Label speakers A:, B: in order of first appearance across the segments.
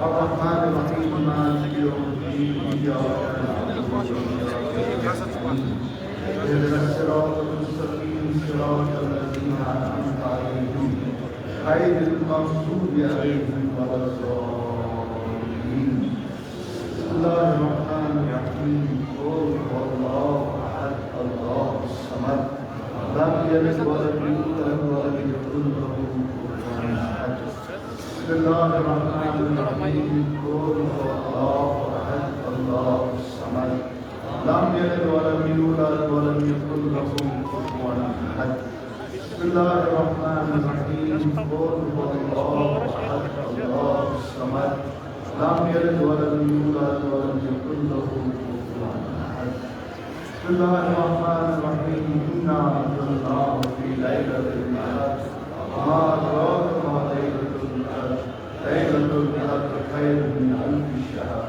A: الرحمن الرحيم مالك يوم الدين إياك نعبد وإياك نستعين اهدنا الصراط المستقيم صراط الذين أنعمت عليهم غير المغضوب عليهم ولا الضالين بسم الله الرحمن الرحيم قل هو الله أحد الله الصمد لم يلد ولم يولد ولم يكن له كفوا أحد بسم الله الرحمن الرحيم قل هو الله أحد الله الصمد لم يلد ولم يولد ولم يكن له كفوا أحد بسم الله الرحمن الرحيم قل هو الله أحد الله الصمد لم يلد ولم يولد ولم يكن له كفوا أحد بسم الله الرحمن الرحيم إنا أنزلناه في ليلة القدر وما أدراك ما ليلة القدر ليلة القدر خير من ألف شهر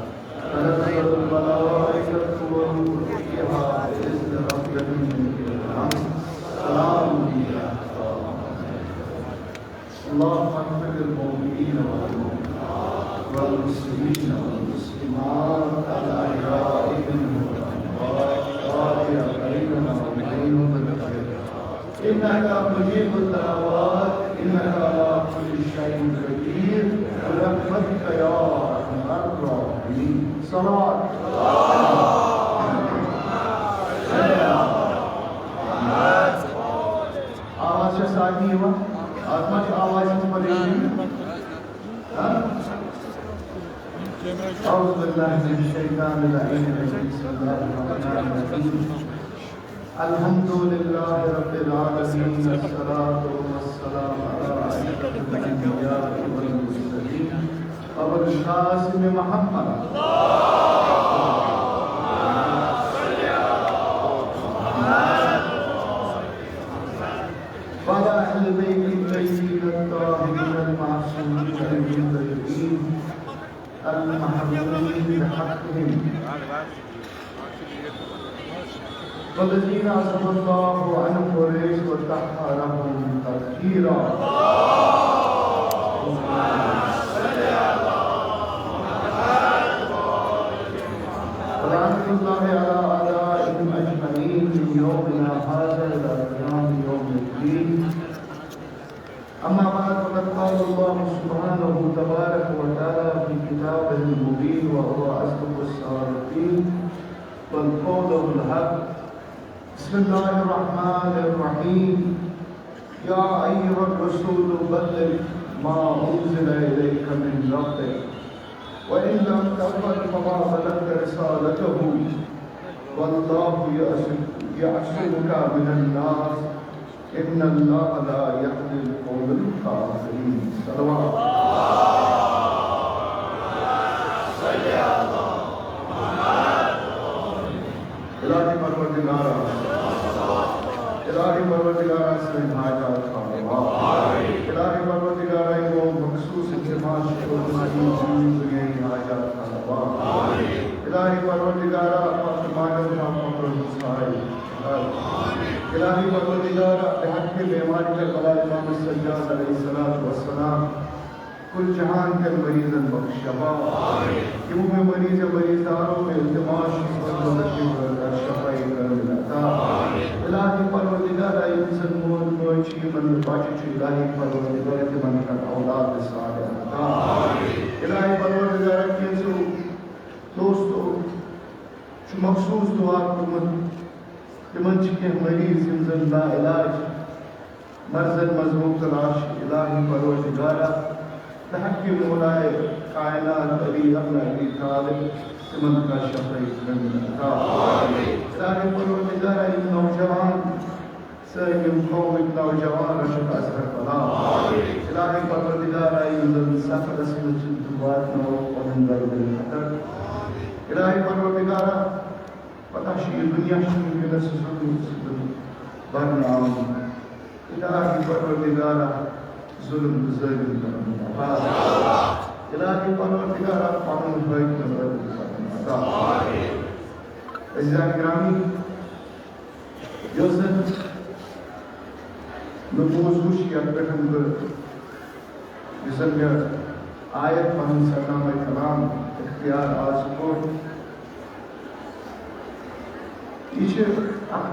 A: تنزل الملائكة والروح فيها بإذن ربهم من كل أمر سلام هي حتى اللهم اغفر للمؤمنين والمؤمنات والمسلمين والمسلمات الأحياء منهم والأموات بيننا وبينهم بالخير إنك مجيب الدعوات إنك على كل شيء قدير برحمتك يا أرحم الراحمين صلاة آواز سے ساتھی ہوا آتما کی آواز سے پڑھیں أعوذ بالله من الشيطان الرجيم بسم الله الرحمن الرحيم الحمد لله رب العالمين والصلاة والسلام على أشرف الأنبياء والمرسلين أبو القاسم محمد وعلى أهل بيت الطيبين الطاهرين المعصومين المنتجبين المحرومين بحقهم والذين عصم الله عنهم قريش وطهرهم تطهيرا ولعنة الله على أعدائهم أجمعين من يومنا هذا إلى قيام يوم الدين أما بعد فقد قال الله سبحانه تبارك وتعالى في كتابه المبين وهو أصدق الصادقين والقول الحق بسم الله الرحمن الرحيم يا أيها الرسول بلغ ما أنزل إليك من ربك وإن لم تفعل فما بلغت رسالته والله يعصمك من الناس إن الله لا يهدي القوم الكافرين صلوات الہی پروردگارہ الہی پروردگارہ سے حاجات فرما الہی پروردگارہ کو مخصوص جماعت کو ہماری زندگی حاجات فرما الہی پروردگارہ فرمایا ہم پر مسائل الہی پروردگارہ بحق بیماری کا قلال امام السجاد علیہ السلام کل جہان کے مریض بخشبا کیوں میں مریض مریضاروں میں التماس شفائی کرتا الہی پروردگارہ انسان مول موچی من باچی الہی پروردگارہ من کا اولاد صالح عطا الہی پروردگارہ کیسو دوستو چو مخصوص دعا کمن تمن چکے مریض انسان لا علاج مرض مضمون تلاش الہی پروردگارہ تحقی مولائے کائنات علی ابن ابی طالب تمن کا شفائی کرتا الہی پروردگارہ ان نوجوان سیم قوم نوجوان رشد اثر بنا الہی پروردگارہ ان سفر اسم جدوات نو ومن درد الخطر الہی پروردگارہ پتہ شیئر دنیا شیئر کے نسل برنام الہی پروردگارہ ظلم ظلم کرنا الہی پروردگارہ قانون بھائی کرنا عزیزان گرامی یوزن موضوع یتھ پہ بہت مے آیت پن سرنامہ کلام اختیار آج کور یہ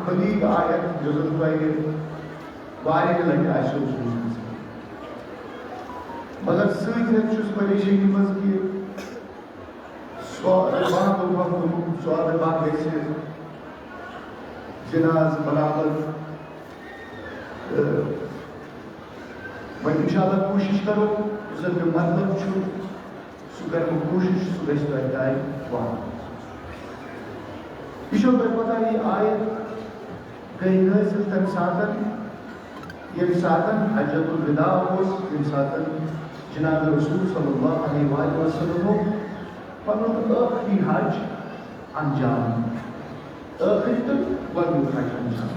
A: بلیغ آیت جو تہ واریاہ لٹہ آسو سوچمت مگر ستھ پریشانی مز کہ سواد باغ گھس جناز برابر وۄنۍ انشاءاللہ کوشش کرو زن مے مطلب سہ کر کوشش سہ گژھِ تۄہہِ تانۍ واتُن یہ چھو تۄہہِ پتہ یہ آیت گئی نازل تمہِ ساتہٕ ییٚمہِ ساتہٕ حجۃ الوداع اوس تمہِ ساتہٕ جناب رسول صلی اللہ علیہ وآلہ وسلم پنُن ٲخری حج انجام ٲخری تہٕ گۄڈنیُک حج انجام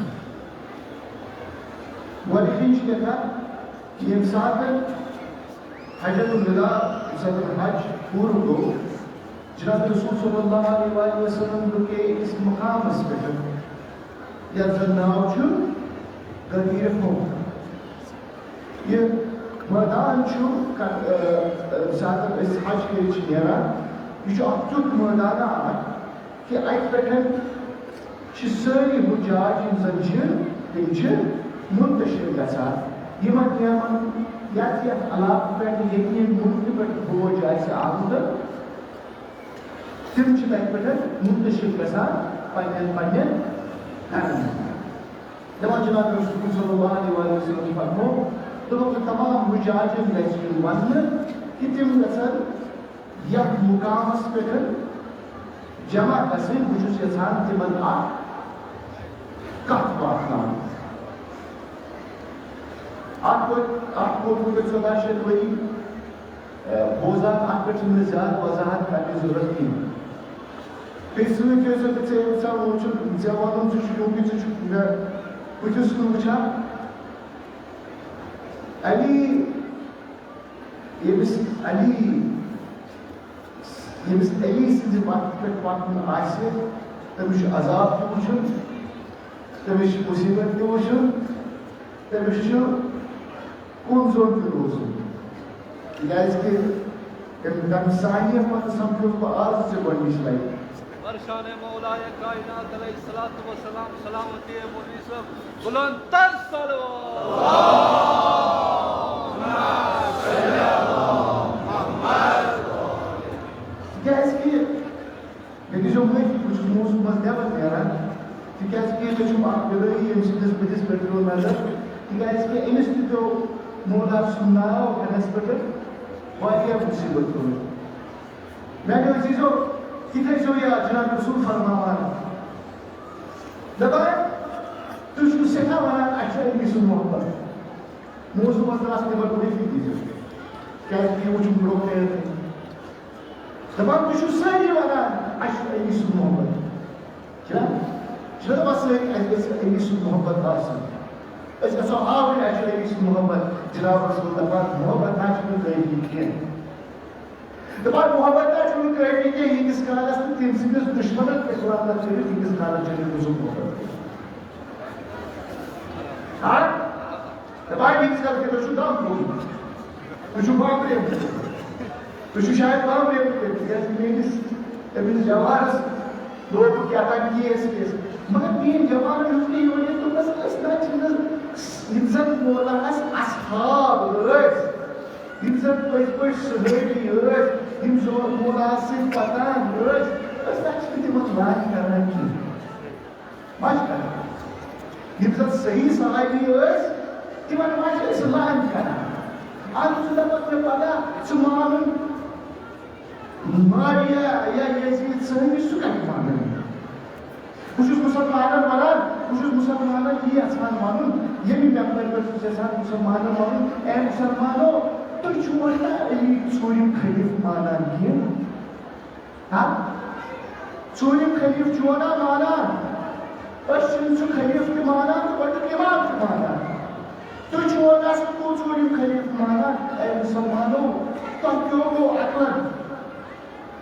A: گۄڈنِچ کتھ ییٚمہِ ساتہٕ حجۃ الوداع ییٚمہِ ساتہٕ حج پوٗرٕ گوٚو جناب رسول صلی اللہ علیہ وآلہ وسلم رُکے أکِس مقامس پٮ۪ٹھ یتھ زن ناو چھُ غدیر خُم یہ میدان چھُ ساتہٕ أسۍ حج کٔرِتھ چھِ نیران یہ چھُ اکھ تیُتھ مٲدانہ اکھ کہ اتہِ پٮ۪ٹھ چھِ سٲری حُجاج یِم زن چھِ تِم چھِ منتشر گژھان یمن یمن یتھ یتھ علاقہٕ پٮ۪ٹھ ییٚتہِ ییٚمہِ مُلکہٕ پٮ۪ٹھ فوج آسہِ آمُت تِم چھِ تتہِ پٮ۪ٹھ منتشر گژھان پننٮ۪ن پننٮ۪ن گرن دپان جناب رسول صلی اللہ علیہ وسلم فرمو دوٚپُکھ تمام حُجاجن گژھِ یُن وننہٕ کہ تِم گژھن یتھ مقامس پٮ۪ٹھ جمع گژھٕنۍ بہٕ چھُس یژھان تِمن اکھ کتھ واتناوٕنۍ اکھ کوٚرمُت مےٚ 14 شیٚتھ ؤری بوزان اتھ پٮ۪ٹھ چھنہٕ مےٚ زیادٕ وضاحت کرنٕچ ضروٗرت کِہیٖنۍ بیٚیہِ سۭتۍ ٲسۍ ژےٚ یژھان وٕچھُن ژےٚ وَنُن ژٕ چھُکھ چوٗنٛکہِ ژٕ چھُکھ مےٚ بٕتھِس کُن وٕچھان ییٚمِس علی سٕنٛزِ وتھ پٮ۪ٹھ پکُن آسہِ تٔمِس چھُ عذاب تہِ وٕچھُن تٔمِس چھِ مُصیبت تہِ وٕچھُن تٔمِس چھُ کُن زوٚن تہِ روزُن تِکیٛازِ کہِ تَمہِ سانہِ پتہٕ سمکھیوس بہٕ آز ژےٚ گۄڈنِچ لٹہِ
B: برشان مولائے کائنات علیہ الصلوۃ والسلام سلامتی مولوی صاحب بلند تر
A: تِکیٛازِ کہِ مےٚ دِژیو معٲفی بہٕ چھُس موضوٗع منٛز نٮ۪بر نیران تِکیٛازِ کہِ مےٚ چھُم اکھ بِلٲیی ییٚمہِ سٕنٛدِس بٕتھِس پٮ۪ٹھ پیوٚو نظر تِکیٛازِ کہِ أمِس تہِ پیوٚو مولا سُنٛد ناو ہٮ۪نس پٮ۪ٹھ واریاہ مُصیبت تُلُن میٛانیو عزیٖزو یہِ تھٲیزیو یاد جناب رسول فرماوان دپان تُہۍ چھِو سٮ۪ٹھاہ ونان اَسہِ چھُ أمۍ سُنٛد محبت موضوٗع منٛز درٛاس نٮ۪بر معٲفی دیٖزیو کیٛازِ کہِ یہِ وٕچھُن برٛونٛہہ کَنہِ دپان تُہۍ چھِو سٲری ونان اَسہِ چھُ أمۍ سُنٛد محبت چھُنہ دپان سٲری اَسہِ گژھِ أمۍ سُنٛد محبت آسُن أسۍ گژھو ہاوٕنۍ اَسہِ چھُ أمۍ سُنٛد محبت جناب رسول دپان محبت نہ چھُنہٕ کٲفی کینٛہہ دپان محبت نہ چھُنہٕ کٲفی کینٛہہ ییٖتِس کالس نہٕ تٔمۍ سٕنٛدِس دُشمنن پٮ۪ٹھ رحمت کٔرِتھ ییٖتِس کالس چھُنہٕ تٔمۍ سُنٛد محبت دپان ییٖتِس کالس تُہۍ چھِو دم روٗدمُت تُہۍ چھِو بامبریمٕتۍ تُہۍ چھِو شاید بامبریمٕتۍ تِکیٛازِ میٲنِس أمِس جوانس دوٚپ کیٛاہ تام کیس مگر میٲنۍ جوانن ہیوٚک نہٕ یہِ ؤنِتھ دوٚپنس أسۍ نہ چھِنہٕ یِم زن مولاہس اصحاب ٲسۍ یِم زن پٔزۍ پٲٹھۍ صحٲبی ٲسۍ یِم مولاہس سۭتۍ پکان ٲسۍ أسۍ نہ چھِنہٕ تِمن لانہِ کران کِہیٖنۍ ما چھِ کران یِم زن صحیح صحابی ٲسۍ تِمن ما چھِ أسۍ لانہِ کران اَتھ چھُ دپان مےٚ پگاہ ژٕ مانُن معاویہ یا یزیٖد صحابی سُہ کتہِ مانن بہٕ چھُس مُسلمانن ونان بہٕ چھُس مُسلمانن یی یژھان ونُن ییٚمہِ مٮ۪مبر پٮ۪ٹھ چھُس یژھان مُسلمانن ونُن اے مُسلمانو تُہۍ چھِوا نہ علی ژوٗرِم خلیٖف مانان کینٛہہ ژوٗرِم خلیٖف چھُوا نہ مانان أسۍ چھِنہٕ سُہ خلیٖف تہِ مانان تہٕ گۄڈنیُک اِمام تہِ مانان تُہۍ چھِوا نہ سُہ ژوٗرِم خلیٖف مانان اے مُسلمانو تۄہہِ کیٛاہ گوٚو عقلن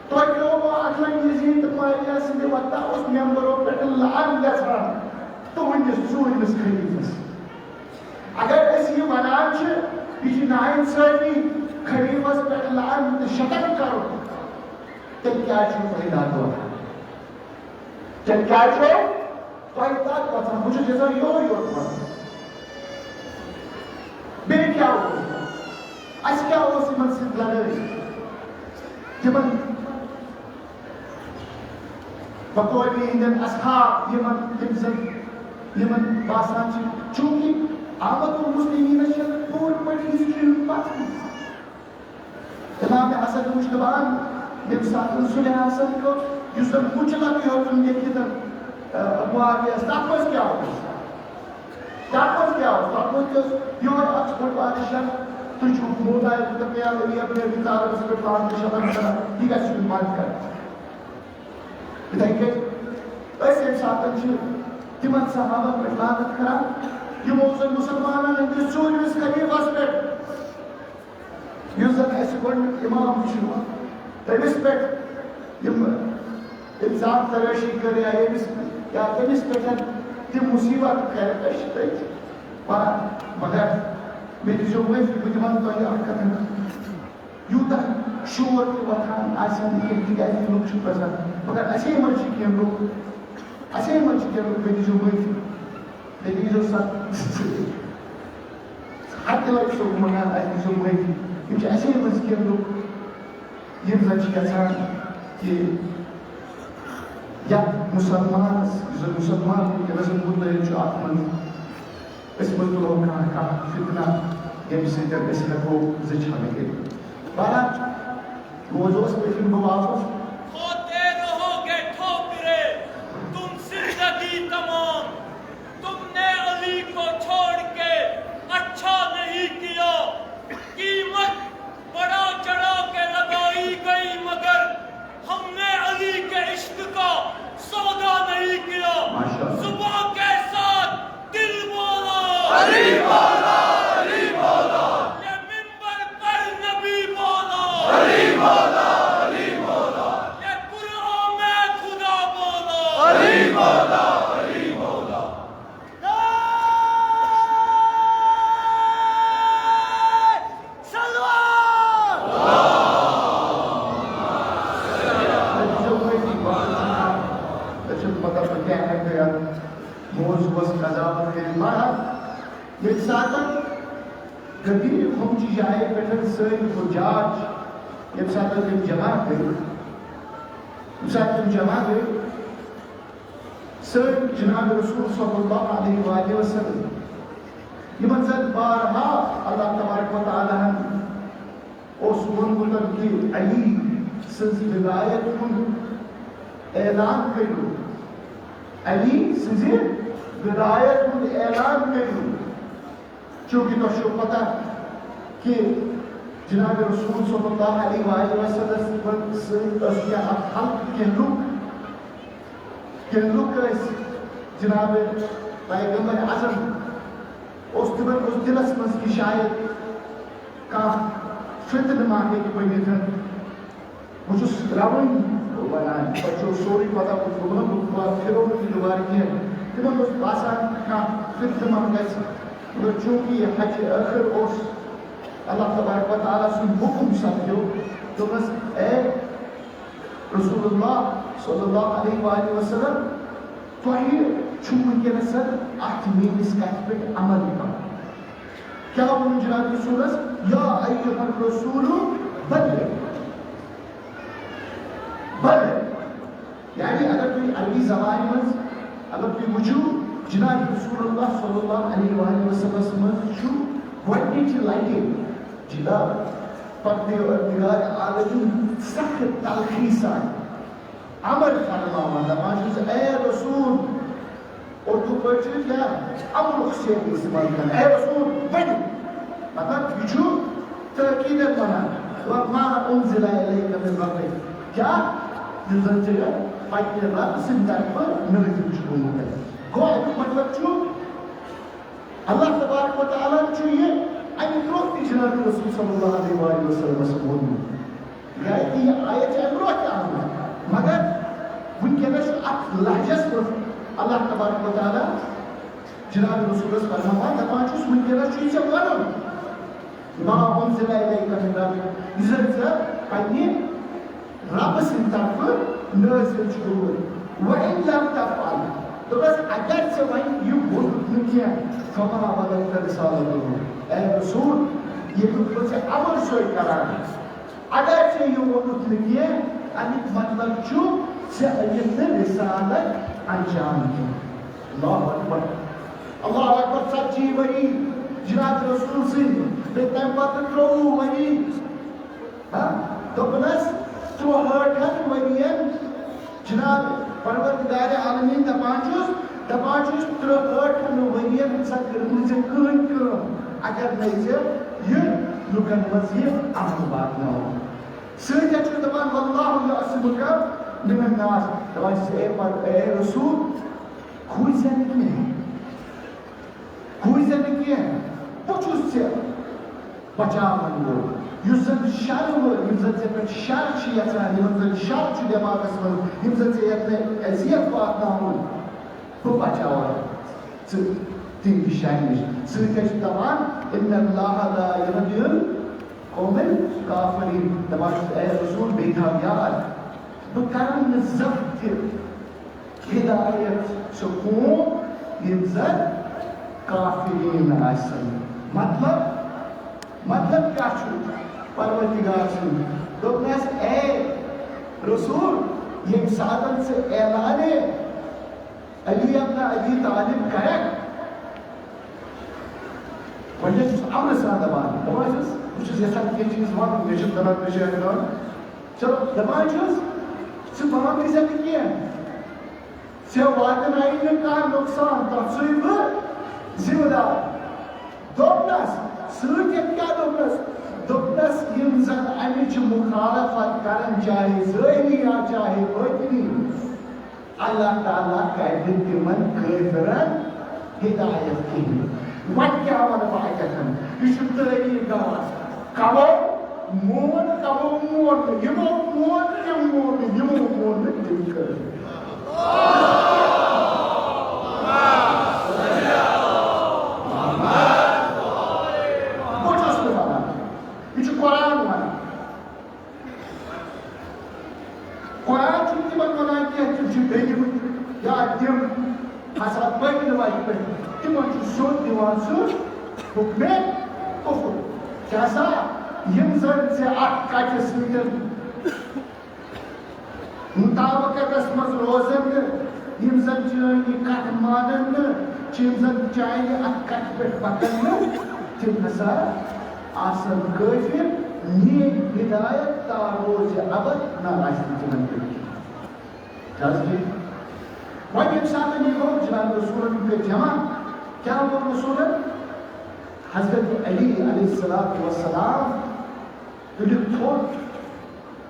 A: تۄہہِ کیٛاہ گوٚو عقلن یزیٖد تہٕ معاویہ سٕنٛدِ وتہ اوس مٮ۪مبرو پٮ۪ٹھ لعن گژھان تُہنٛدِس ژوٗرمِس خلیٖفس اگر ناانصافی خلیفس پہ لعن تو شتم کرو تیل کیا چھو فائدات ہوتا تیل کیا چھو فائدات ہوتا مجھے جیسا یور ہوتا بے کیا ہوتا اس کیا ہو سی من سے لگے جبن بطور میں ہندن اصحاب یمن باسان چونکہ آمد المسلمین شد پور پڑی ہسٹری پتہ امام حسن مشتبان یم ساتن صلح حسن کو یوسف مچلا کی ہوتن دیکھی تر معاویہ تاپس کیا ہوتا تاپس کیا ہوتا تاپس یور اکسفورڈ بادشاہ تو چھو مودا ہے تو پیا لگی اپنے اتار اس پر پلان کے شبن کرنا ٹھیک ہے سن مان کر بتائیں ایسے ساتن چھو تمن صحابہ پر لعنت کرا یہ موزن مسلمانان اندر سوریس خلیفہ پر یوزن ایسے گوڑنک امام چھو تمس پہ الزام تراشی کرے یا تمس پہ تم مصیبت خیر پیش تھی مگر میں جو ویفی بجمان تو یہ کتن یوتا شور کی وطان آسان کے تیاری لوگ چھو پسند مگر ایسے مرچی کے لوگ ایسے مرچی کے لوگ میں جو ویفی لیکن جو ساتھ حتی لوگ سو منان آئی جو ویفی کیونکہ ایسے مرچی کے لوگ یہ رچی آسان کہ یا مسلمان کی رسم بودھ ہے جو آتمن اس مطلوب کا فتنہ یہ سے جب اس لکھو زچھانے کے بارا موضوع اس پہ فلم واپس
C: ہوتے رہو گے ٹھوکرے تم زندگی تمام تم نے علی کو چھوڑ کے اچھا نہیں کیا قیمت بڑا چڑھا کے لگائی گئی مگر ہم نے علی کے عشق کا سودا نہیں کیا صبح کے ساتھ دل بولا علی بولا علی بولا یہ منبر پر نبی بولا علی بولا علی بولا یہ قرآن میں خدا بولا علی بولا علی بولا
A: یہ ساتن کبھی ہم چی جائے پیٹھن سری حجاج یہ ساتن جب جمع گئے یہ ساتن جمع گئے سری جناب رسول صلی اللہ علیہ وآلہ وسلم یہ منزل بارہا اللہ تبارک و تعالیٰ اس منگلر کی علی سنزی ولایت کن اعلان کرو علی سنزی ولایت کن اعلان کرو چونکہ تو شو پتا کہ جناب رسول صلی اللہ علیہ وآلہ وسلم سے حلق کے لوگ جناب پیغمبر اعظم اس دلس مز کی شاید کا فتن مانگے کی کوئی نیتن مجھے راون بنائیں بچوں سوری پتا کچھ بگنا پھروں کی دوباری کی ہے کہ میں اس باسان کا فتن مانگے مگر چونکہ یہ حج آخر اس اللہ تبارک و تعالیٰ سے حکم سمجھو تو بس اے رسول اللہ صلی اللہ علیہ وآلہ وسلم تو ہی چھوڑ کے رسل احتمین اس کہت پہ عمل کا کیا بولن جناب رسول یا ایوہ الرسول بلغ یعنی اگر کوئی عربی زبان میں اگر کوئی وجود جناب رسول اللہ صلی اللہ علیہ وآلہ وسلم شو گوڑنیچ لائٹے جناب پردگار عالمین سخت تلخیصان عمل فرماوانا مانچوز اے رسول اردو پرچے کیا عمل خسیت استعمال کرنا اے رسول بڑھ مطلب وجود ترکید منا وما انزل الیک من ربک کیا جزن جگہ پاکی رب سندر پر ملتی بشکو مکر گوہ مطلب چھو اللہ تبارک و تعالیٰ چھو یہ امروتی جناب رسول صلی اللہ علیہ وآلہ وسلم سبحانہ یہ آیت امروتی آمد مگر ان کے نشو اک لحجس پر اللہ تبارک و تعالیٰ جناب رسول صلی اللہ علیہ وسلم دپان چھوس ان کے نشو اسے ونن ما أنزل إليك من ربك يزرت پننہِ رب سٕنٛدِ طرفہٕ نٲزِل چھُ گوٚمُت وَإِن لم تفعل دوٚپُس اگر ژےٚ وۄنۍ یہِ ووٚنُتھ نہٕ کینٛہہ فما بلغت رسالته اے رسول ییٚمیُک بہٕ ژےٚ عمل چھُسے کران اگر ژےٚ یہِ ووٚنُتھ نہٕ کینٛہہ امیُک مطلب چھُ ژےٚ أنِتھ نہٕ رسالت انجام کینٛہہ اللہ اکبر اللہ اکبر 40 ؤری جناب رسول سٕنٛدۍ بیٚیہِ تَمہِ پتہٕ 23 ؤری دوٚپنَس 64 ؤرین جناب پروردگار عالمیٖن دپان چھُس 63 ؤرین ژےٚ کٔرمٕژ ژےٚ کٕہٕنۍ کٲم اگر نَے ژےٚ یہِ لُکن منٛز یہِ عمل واتناوو سۭتۍ چھُ دپان واللہ یعصمک من الناس دپان چھُس اے رسول کھوٗژزِ نہٕ کینٛہہ بہٕ چھُس ژےٚ بچاوان وول یُس زن شر وٲلۍ یِم زن ژےٚ پٮ۪ٹھ شر چھِ یژھان یِمن زن شر چھُ دٮ۪ماغس منٛز یِم زن ژےٚ یژھان اذیت واتناوُن بہٕ بچاوان ژٕ تِہنٛدِ شرِ نِش سۭتۍ چھُ دپان ان اللہ لا یہدی القوم الکافرین دپان چھُس اے رسول بیٚیہِ تھاو یاد بہٕ کرن نہٕ زانٛہہ تہِ ہدایت سُہ قوم یِم زن کافرین آسن مطلب کیا چھُ پروردگار سُنٛد دوٚپنَس اے رسول ییٚمہِ ساتہٕ ژٕ اعلانِ علی ابن ابی طالب کرکھ گۄڈٕنیتھ چھُس امرٕ سان دپان چھُس بہٕ چھُس یژھان کینٛہہ چیٖز وَنُن مےٚ چھُ تران پریشان چلو دپان چھُس ژٕ بانٛبرِزِ نہٕ کینٛہہ ژےٚ واتنایہِ نہٕ کانٛہہ نۄقصان تتھ چھُسے بہٕ ذمہٕ دار دوٚپنَس سۭتۍ کیٛاہ دوٚپنَس یِم زن اَمِچ مُخالفت کرن چاہے ظٲہری یا چاہے باطنی اللہ تعالیٰ کرِ نہٕ تِمن کٲفرن ہدایت کِہیٖنۍ وۄنۍ کیٛاہ وَنہٕ بہٕ اَتٮ۪تھ یہِ چھُ تٲریٖخ گواہ کمو مون نہٕ یِمو مون نہٕ تِم مون نہٕ یِمو مون نہٕ تِم کٔرۍ قرآن چھُ تِمن وَنان کینٛہہ تِم چھِ بیٚیہِ یا تِم ہسا پٔکۍ نہٕ وَتہِ پٮ۪ٹھ تِمن چھُ سیوٚد دِوان سُہ حُکمِ کُفر کیٛاہ سا یِم زن ژےٚ اَتھ کَتھِ سۭتۍ مُطابقتس منٛز روزن نہٕ یِم زن چٲنۍ یہِ کتھ مانن نہٕ یِم زن چانہِ اَتھ کتھِ پٮ۪ٹھ پکن نہٕ تِم ہسا آسن کٲفِر میٛٲنۍ ہدایت تا روزِ ابد نہ آسہِ نہٕ تِمن پٮ۪ٹھ کیٛازِ وۄنۍ ییٚمہِ ساتہٕ یہِ گوٚو جناب رسوٗلن گٔے جمع کیٛاہ ووٚن رسوٗلن حضرت علی علیہ الصلوۃ والسلام تُلِکھ تھوٚد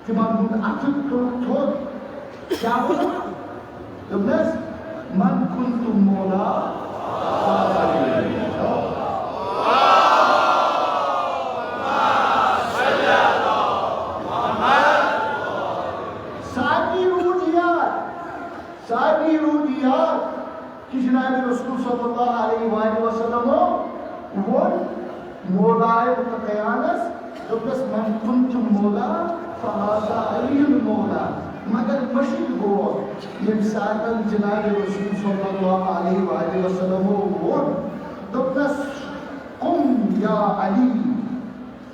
A: تِمن ہُنٛد اَتھٕ تُلُکھ تھوٚد کیٛاہ ووٚنُکھ دوٚپنَس من كنت مولا ساری روحیات کہ جناب رسول صلی اللہ علیہ وآلہ وسلم وون مولائے متقیانس دوپنس من كنت مولا فهذا علی المولا مگر مشکل گو یم ساتن جناب رسول صلی اللہ علیہ وآلہ وسلم وون دوپنس قم یا علی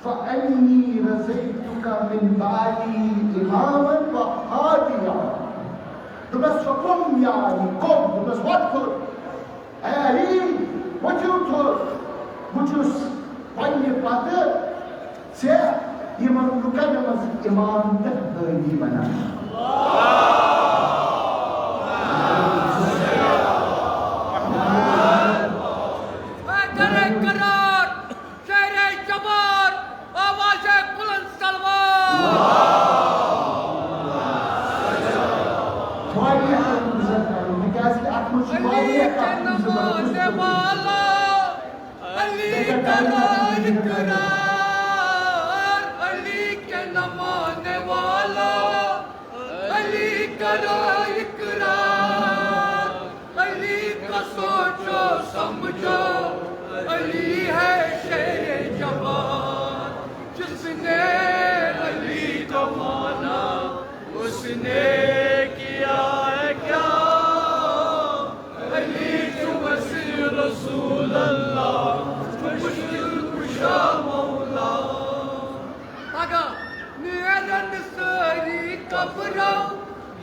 A: فانی رضیتک من بعدی اماما وحادیا دوپنس قم یا علی قم دوپنس وۄتھ کھوٚت اے علی ؤتھِو تھوٚد بہٕ چھُس پننہِ پتہٕ ژےٚ یِمن لُکن منٛز اِمام تہٕ ہٲدی بنان
C: سمجھو علی ہے شیر جبار گھبراؤ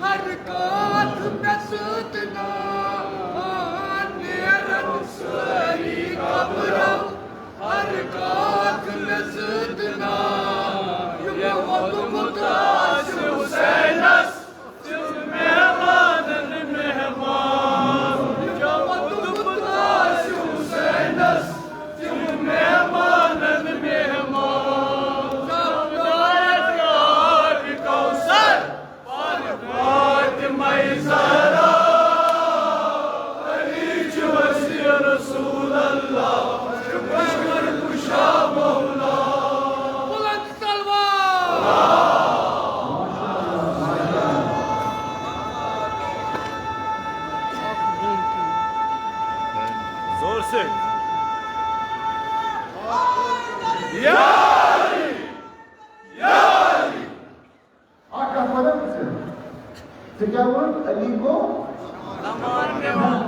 C: ہر کات میں سوتنا نیرت سری گھبراؤ ہر کات میں سوتنا یہ وقت متاش حسینس تم مہمانن مہمان یہ وقت متاش حسینس تم مہمانن مہمان سمدایت یاد کوثر پار فاطمہ زہرا علی جو وسیع رسول اللہ بشر کشا مولا بلند تلوار زور سے
A: آقا مدد سے تو کیا ہوا علی کو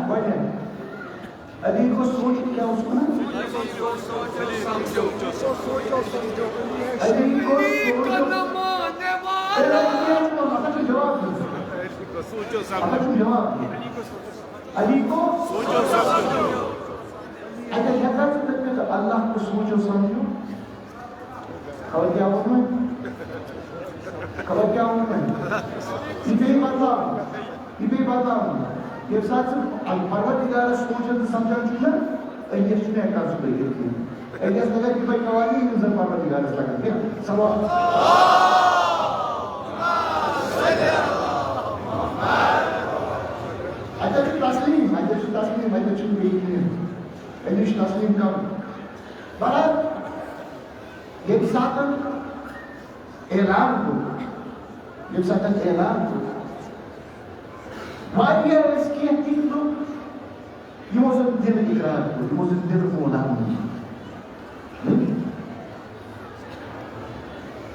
A: وجہ علی کو سوچ کیا اس کو نا علی کو سوچ علی کو اگر یہ کر سکتے تو اللہ کو سوچو سمجھو خبر کیا ہوں میں یہ بھی بتا یہ ساتھ سے پروردگار سوچن سمجھن چیزا ایس نے کر سکتے ہیں ایس لگا کہ بھائی قوانی نظر پروردگار لگا کہ سوال تسلیم کم برات یہ ساتن اعلان کو واریہ اس کی حقیق تو یہ موزن دل اقرار کو یہ موزن دل مولا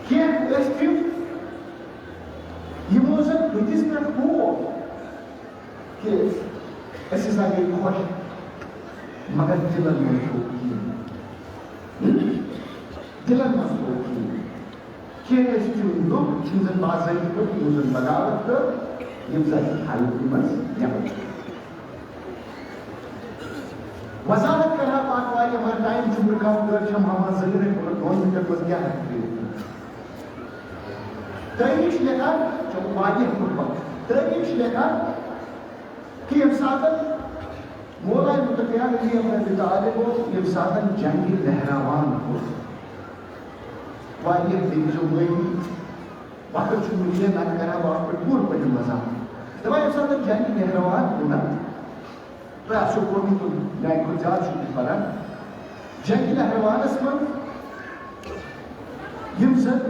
A: کیا اس کی یہ موزن بجس پر ہو کہ ایسی ساگے خوش مگر دلن مسئوکی کیا اس کی لوگ چیزن بازائی کو چیزن بغاوت کر یہ بزائی حالت کی مرز یمن وزارت کرنا پاکوائی ہمارا ٹائم چمر کام کر چھم ہمارا ظہر ہے کہ دون منٹر بس کیا ہے تاریخ لکھا جو واجب قربت تاریخ لکھا کہ افسادت مولا متقیان علی ابن طالب کو افسادت جنگی لہراوان کو واجب دیکھ جو ہوئی وقت جو مجھے نہ کرا وقت پر پور پر جو مزا دبا افسادت جنگی لہراوان کو نا تو آپ سو قومی تو نائن کو جات شکل پرا جنگی لہراوان اس میں یمسد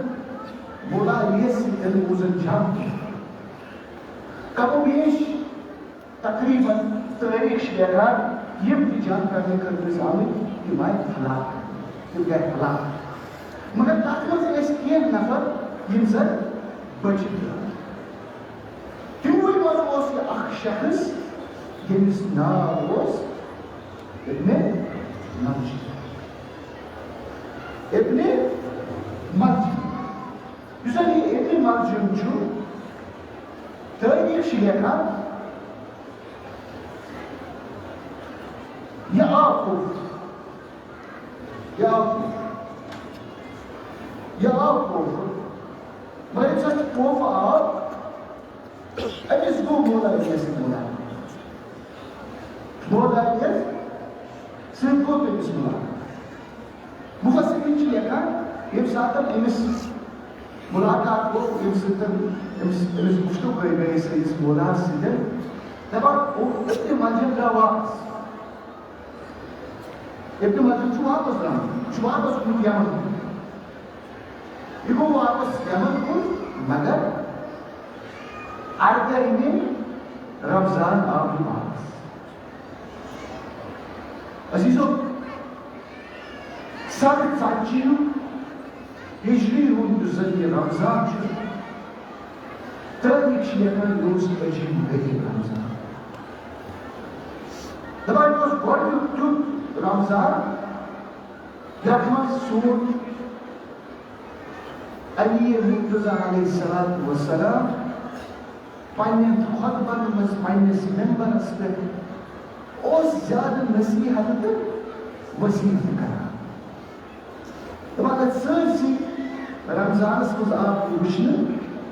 A: مولا علیہ سے علموزن جام کبو بیش تقریباً تاریخ شیعران یہ بھی جان کرنے کر نظامی کہ مائے حلاق کہ گئے حلاق مگر تاکمہ سے اس کیا نفر یمسد بچ گیا تیوئی موضوع سے اخ شخص یمس ناوز ابن مرجی یسن یہ ابن مرجم چھو تاریخ شیعران یعقوب مگر سچ پوف آب امیس گو مولا علیہ سے مولا علیہ سن کو تمیس مولا مفسرین چی لکھا یہ ساتھ امیس ملاقات کو امیس گفتو گئے سے اس مولا سے دبا اتنے منجم کا واپس ابن مرجم چھو واپس رہا چھو واپس کن یمن یہ کو واپس یمن کن مگر اردہین رمضان آپ کی واپس عزیزو سب ساتچیو ہجری ہون ذریعہ رمضان چھو تاریخ شیعران روز عجیب گئی رمضان دبائی دوست گوڑ یو رمضان یاد سون علی مرتضی علیہ السلام پنن خطبن مز پنس ممبرس پہ زیادہ نصیحت تو وسیع کران دپان سرسی رمضانس مز آپ وچھنے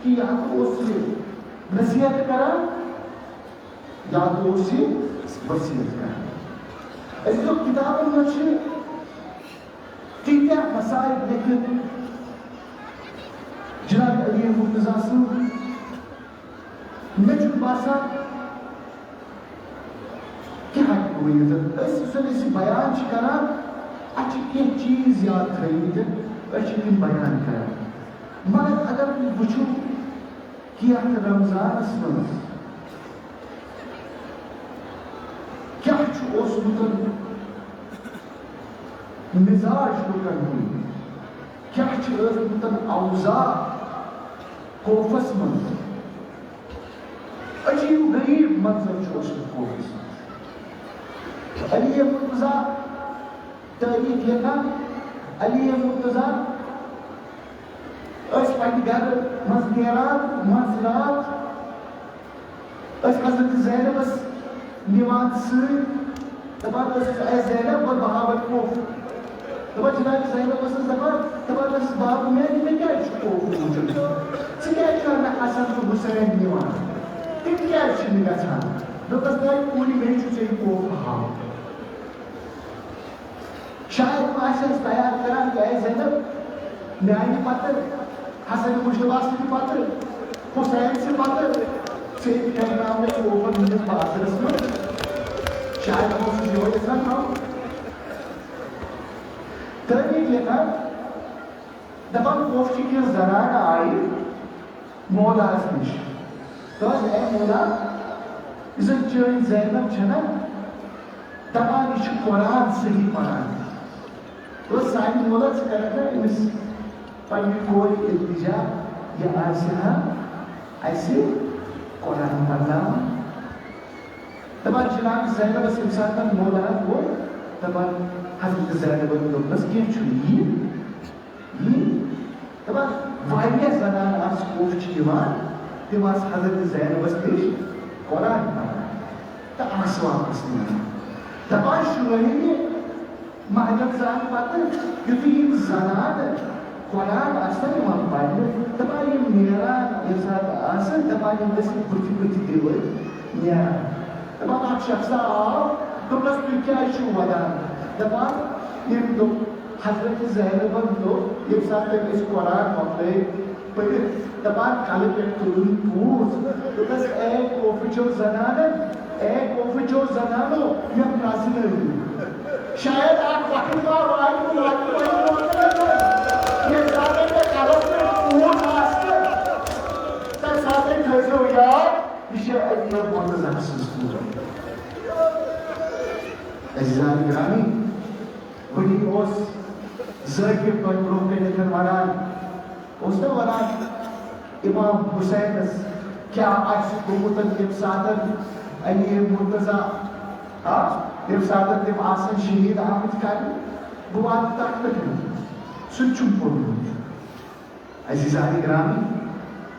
A: کہ یا تو نصیحت کران یا تو وسیعت کران اس کتابن مز تیتیا مسائل لکھت جناب علی مرتضی صاحب مجھے باسان کیا ورنت بیان کران اچھے کی چیز یاد تھومت اچھے بیان کران مگر اگر وچھو کہ رمضانس مز کیا مزاج لکن ہند کیا اوضاع خوفس مز عجیب غریب منظر خوفس مز علی مرتضی تاریخ لکھان علی مرتضی پنہ گھر مز نیران مز رات حضرت زینبس نوان دپان اے زینب بہٕ بہاوت خوف دپان جناب زینب دپان بابو مےٚ کیٛازِ چھُ خوف موٗجوٗد ژٕ کیٛازِ چھُکھ مےٚ حسن تہٕ حُسین نِوان تِم کیٛازِ چھِ نہٕ گژھان دوٚپمَس نَے کوٗرِ مےٚ چھُ ژےٚ خوف ہاوُن شاید ما آسٮ۪س تیار کران کہ اے زینب میانہِ پتہٕ حسن مُشتبہ سٕنٛدِ پتہٕ حُسین سٕنٛدِ پتہٕ ژےٚ پھیرناو مےٚ خوفن ہٕنٛدِس بازرس منٛز شاید اوس سُہ یِہوے یژھان تھاوُن تٲریٖخ لیکھان دپان خوفچہِ کینٛہہ زنانہٕ آیہِ مولاہس نِش دوٚپس اے مولا یُس زن چٲنۍ زینب چھنا دپان یہِ چھُ قرآن صحیح پران دوٚپُس سانہِ مولا ژٕ کرکھ نا أمِس پننہِ کورِ التجا یہِ آسہِ ہا اَسہِ قرآن پرناوان دپان جناب زینبس ییٚمہِ ساتہٕ مولا گوٚو دپان حضرت زینبن دوٚپنس کینٛہہ چھُنہٕ یی دپان واریاہ زنانہٕ آسہٕ خوف چھِ یِوان تِم آسہٕ حضرت زینبس نِش قرآن پران تہٕ آسہٕ واپس نیران دپان شُرہمہِ مہرمزان پتہٕ یُتھُے یِم زنانہٕ قرآن آسن یِوان پرنہِ دپان یِم نیران ییٚمہِ ساتہٕ آسن دپان یِم گٔژھِتھ بٕتھِ بٕتھِ دِوٲرۍ نیران دپان اکھ شخصا آو دوٚپنس تُہۍ کیٛازِ چھِو ودان دپان ییٚمۍ دوٚپ حضرت زینبن دوٚپ ییٚمہِ ساتہٕ تٔمۍ أسۍ قرآن مۄکلٲے پٔرِتھ دپان کلہٕ پٮ۪ٹھ تُلٕنۍ پوٗز دوٚپنس اے خوفٕچو زنانو مےٚ پرٛزنٲیِو شاید اکھ وقت واتہِ ییٚمہِ ساتہٕ مےٚ کلس پٮ۪ٹھ پوٗز آسہِ تمہِ ساتہٕ تھٲیزیو یاد یہِ چھِ علی مرتضی سٕنٛز کوٗر عزیزان گرامی وٕنی اوس ذٲکِر تۄہہِ برونٛہہ کَنٮ۪تھ ونان اوس نا ونان امام حُسینس کیٛاہ آسہِ گوٚمُت ییٚمہِ ساتہٕ علی مرتضی ییٚمہِ ساتہٕ تِم آسن شہیٖد آمٕتۍ کرنہِ بہٕ واتہٕ تتھ پٮ۪ٹھ سُہ تہِ چھُم پوٚرمُت عزیزان گرامی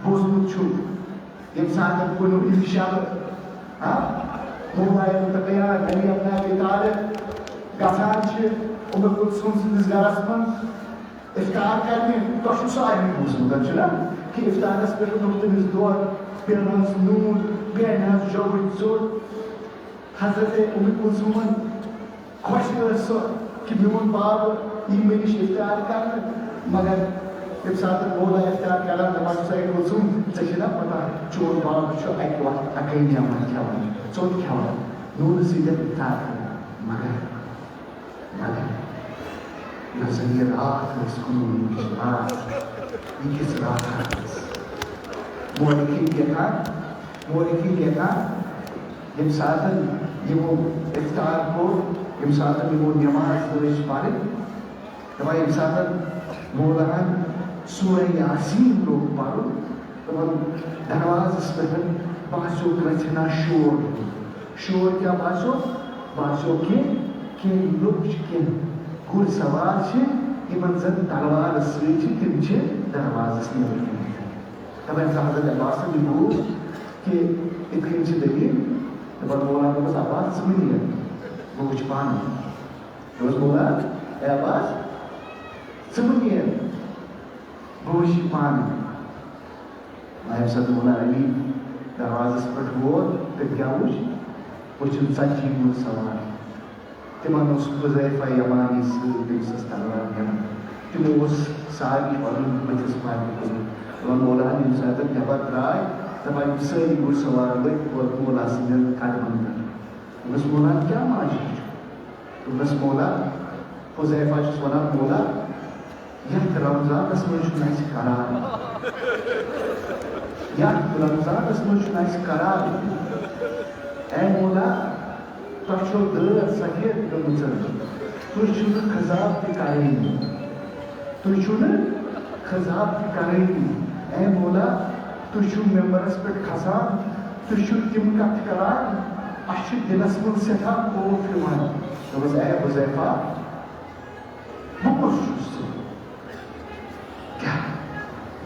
A: بوٗزمُت چھُم ییٚمہِ ساتہٕ کُنوُہ شب موبایل مُتقیان علی ابن ابی طالب گژھان چھِ اُم کلثوم سٕنٛدِس گرس منٛز اِفطار کرنہِ تۄہہِ چھُو سارنٕے بوٗزمُت چھُنا کہ اِفطارس پٮ۪ٹھ اوٚنُکھ تٔمِس دۄد بیٚیہِ اوٚنہس نوٗن بیٚیہِ انہس جوٚوٕچ ژوٚٹ حضرت اُم کلثومن خۄش ٲس سۄ کہ میون بابہٕ یی مےٚ نِش اِفطار کرنہٕ مگر ییٚمہِ ساتہٕ مولا اِفطار کران دپان چھُس اے کلثوم ژےٚ چھے نا پتہ چون بابہٕ چھُ اکہِ وقتہٕ اکٕے نعمت کھٮ۪وان ژوٚٹ کھٮ۪وان نوٗنہٕ سۭتۍ اِفطار کران مگر یۄس زن یہِ راتھ ٲس کُنوُہمِچ راتھ یہِ کِژھ راتھ ٲس مولکی لیکھان ییٚمہِ ساتہٕ یِمو اِفطار کوٚر ییٚمہِ ساتہٕ یِمو نٮ۪ماز لٲج پرٕنۍ دپان ییٚمہِ ساتہٕ مولاہن سورہ یاسیٖن لوگ پرُن دپان دروازس پٮ۪ٹھ باسیو گژھنا شور کیٛاہ باسیو کینٛہہ لُکھ چھِ کینٛہہ گُرۍ سوار چھِ یمن زن تلوار سۭتۍ چھِ تِم چھِ دروازس نیبر کِنۍ دپان حضرت عباسن یہِ بوٗز کہِ یِتھ کٔنۍ چھِ دٔلیٖل دپان مولا دوٚپمس عباس ژٕ مہٕ نیر بہٕ وٕچھِ پانہٕ دوٚپمس مولا اے عباس ژٕ مہٕ نیر بہٕ وٕچھِ یہِ پانہٕ نایب صدر مولا علی دروازس پٮ۪ٹھ ووت تہٕ کیٛاہ وٕچھ وٕچھُن 40 گُرۍ سوار تِمن اوس حُذیفہ یمانی سۭتۍ تٔمِس ٲس تلوار نِوان تِمو اوس سارنٕے پنُن بٔتھِس پتہٕ کوٚرمُت دپان مولا ییٚمہِ ساتہٕ نٮ۪بر درٛاے دپان یِم سٲری گُرۍ سوار ؤتھۍ مولا سٕنٛدٮ۪ن قدمن پٮ۪ٹھ دوٚپمس مولا کیٛاہ ماجہِ چھُ دوٚپمس مولا حُذیفہ چھُس ونان مولا یتھ رمضانس منٛز چھُنہٕ اَسہِ قرار یتھ رمضانس منٛز چھُنہٕ اَسہِ قرار اے مولا تۄہہِ چھو دٲر سفید گٔمٕژ تُہۍ چھِو نہٕ خضاب تہِ کرٲنی تُہۍ چھِو نہٕ خضاب تہِ کرٲنی اے مولا تُہۍ چھِو ممبرس پٮ۪ٹھ کھسان تُہۍ چھِو تِم کتھٕ کران اَسہِ چھُ دِلس منٛز سٮ۪ٹھاہ خوف یِوان دوٚپمس اے حُذیفہ بہٕ کُس چھُس کیٛاہ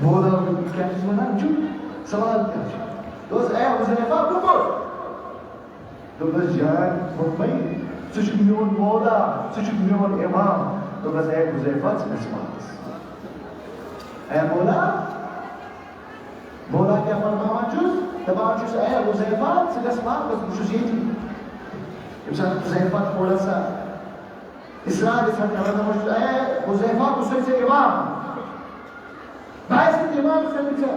A: مولا کیٛاہ چھُس ونان چھُ سوال کیٛاہ چھُ دوٚپمس اے حُذیفہ بہٕ کوٚت دوٚپمس جان مطمئن ژٕ چھُکھ میون مولا ژٕ چھُکھ میون امام دوٚپمس اے حُذیفہ ژٕ گژھ واپس اے مولا مولا کیٛاہ فرماوان چھُس دپان چھُس اے حُذیفہ ژٕ گژھ واپس بہٕ چھُس ییٚتی ییٚمہِ ساتہٕ حُذیفہ تھوڑا سا اصرار یژھان کران دپان چھُس اے حُذیفہ بہٕ چھُسے ژےٚ امام بہٕ آسہٕ امام سۭتۍ ژےٚ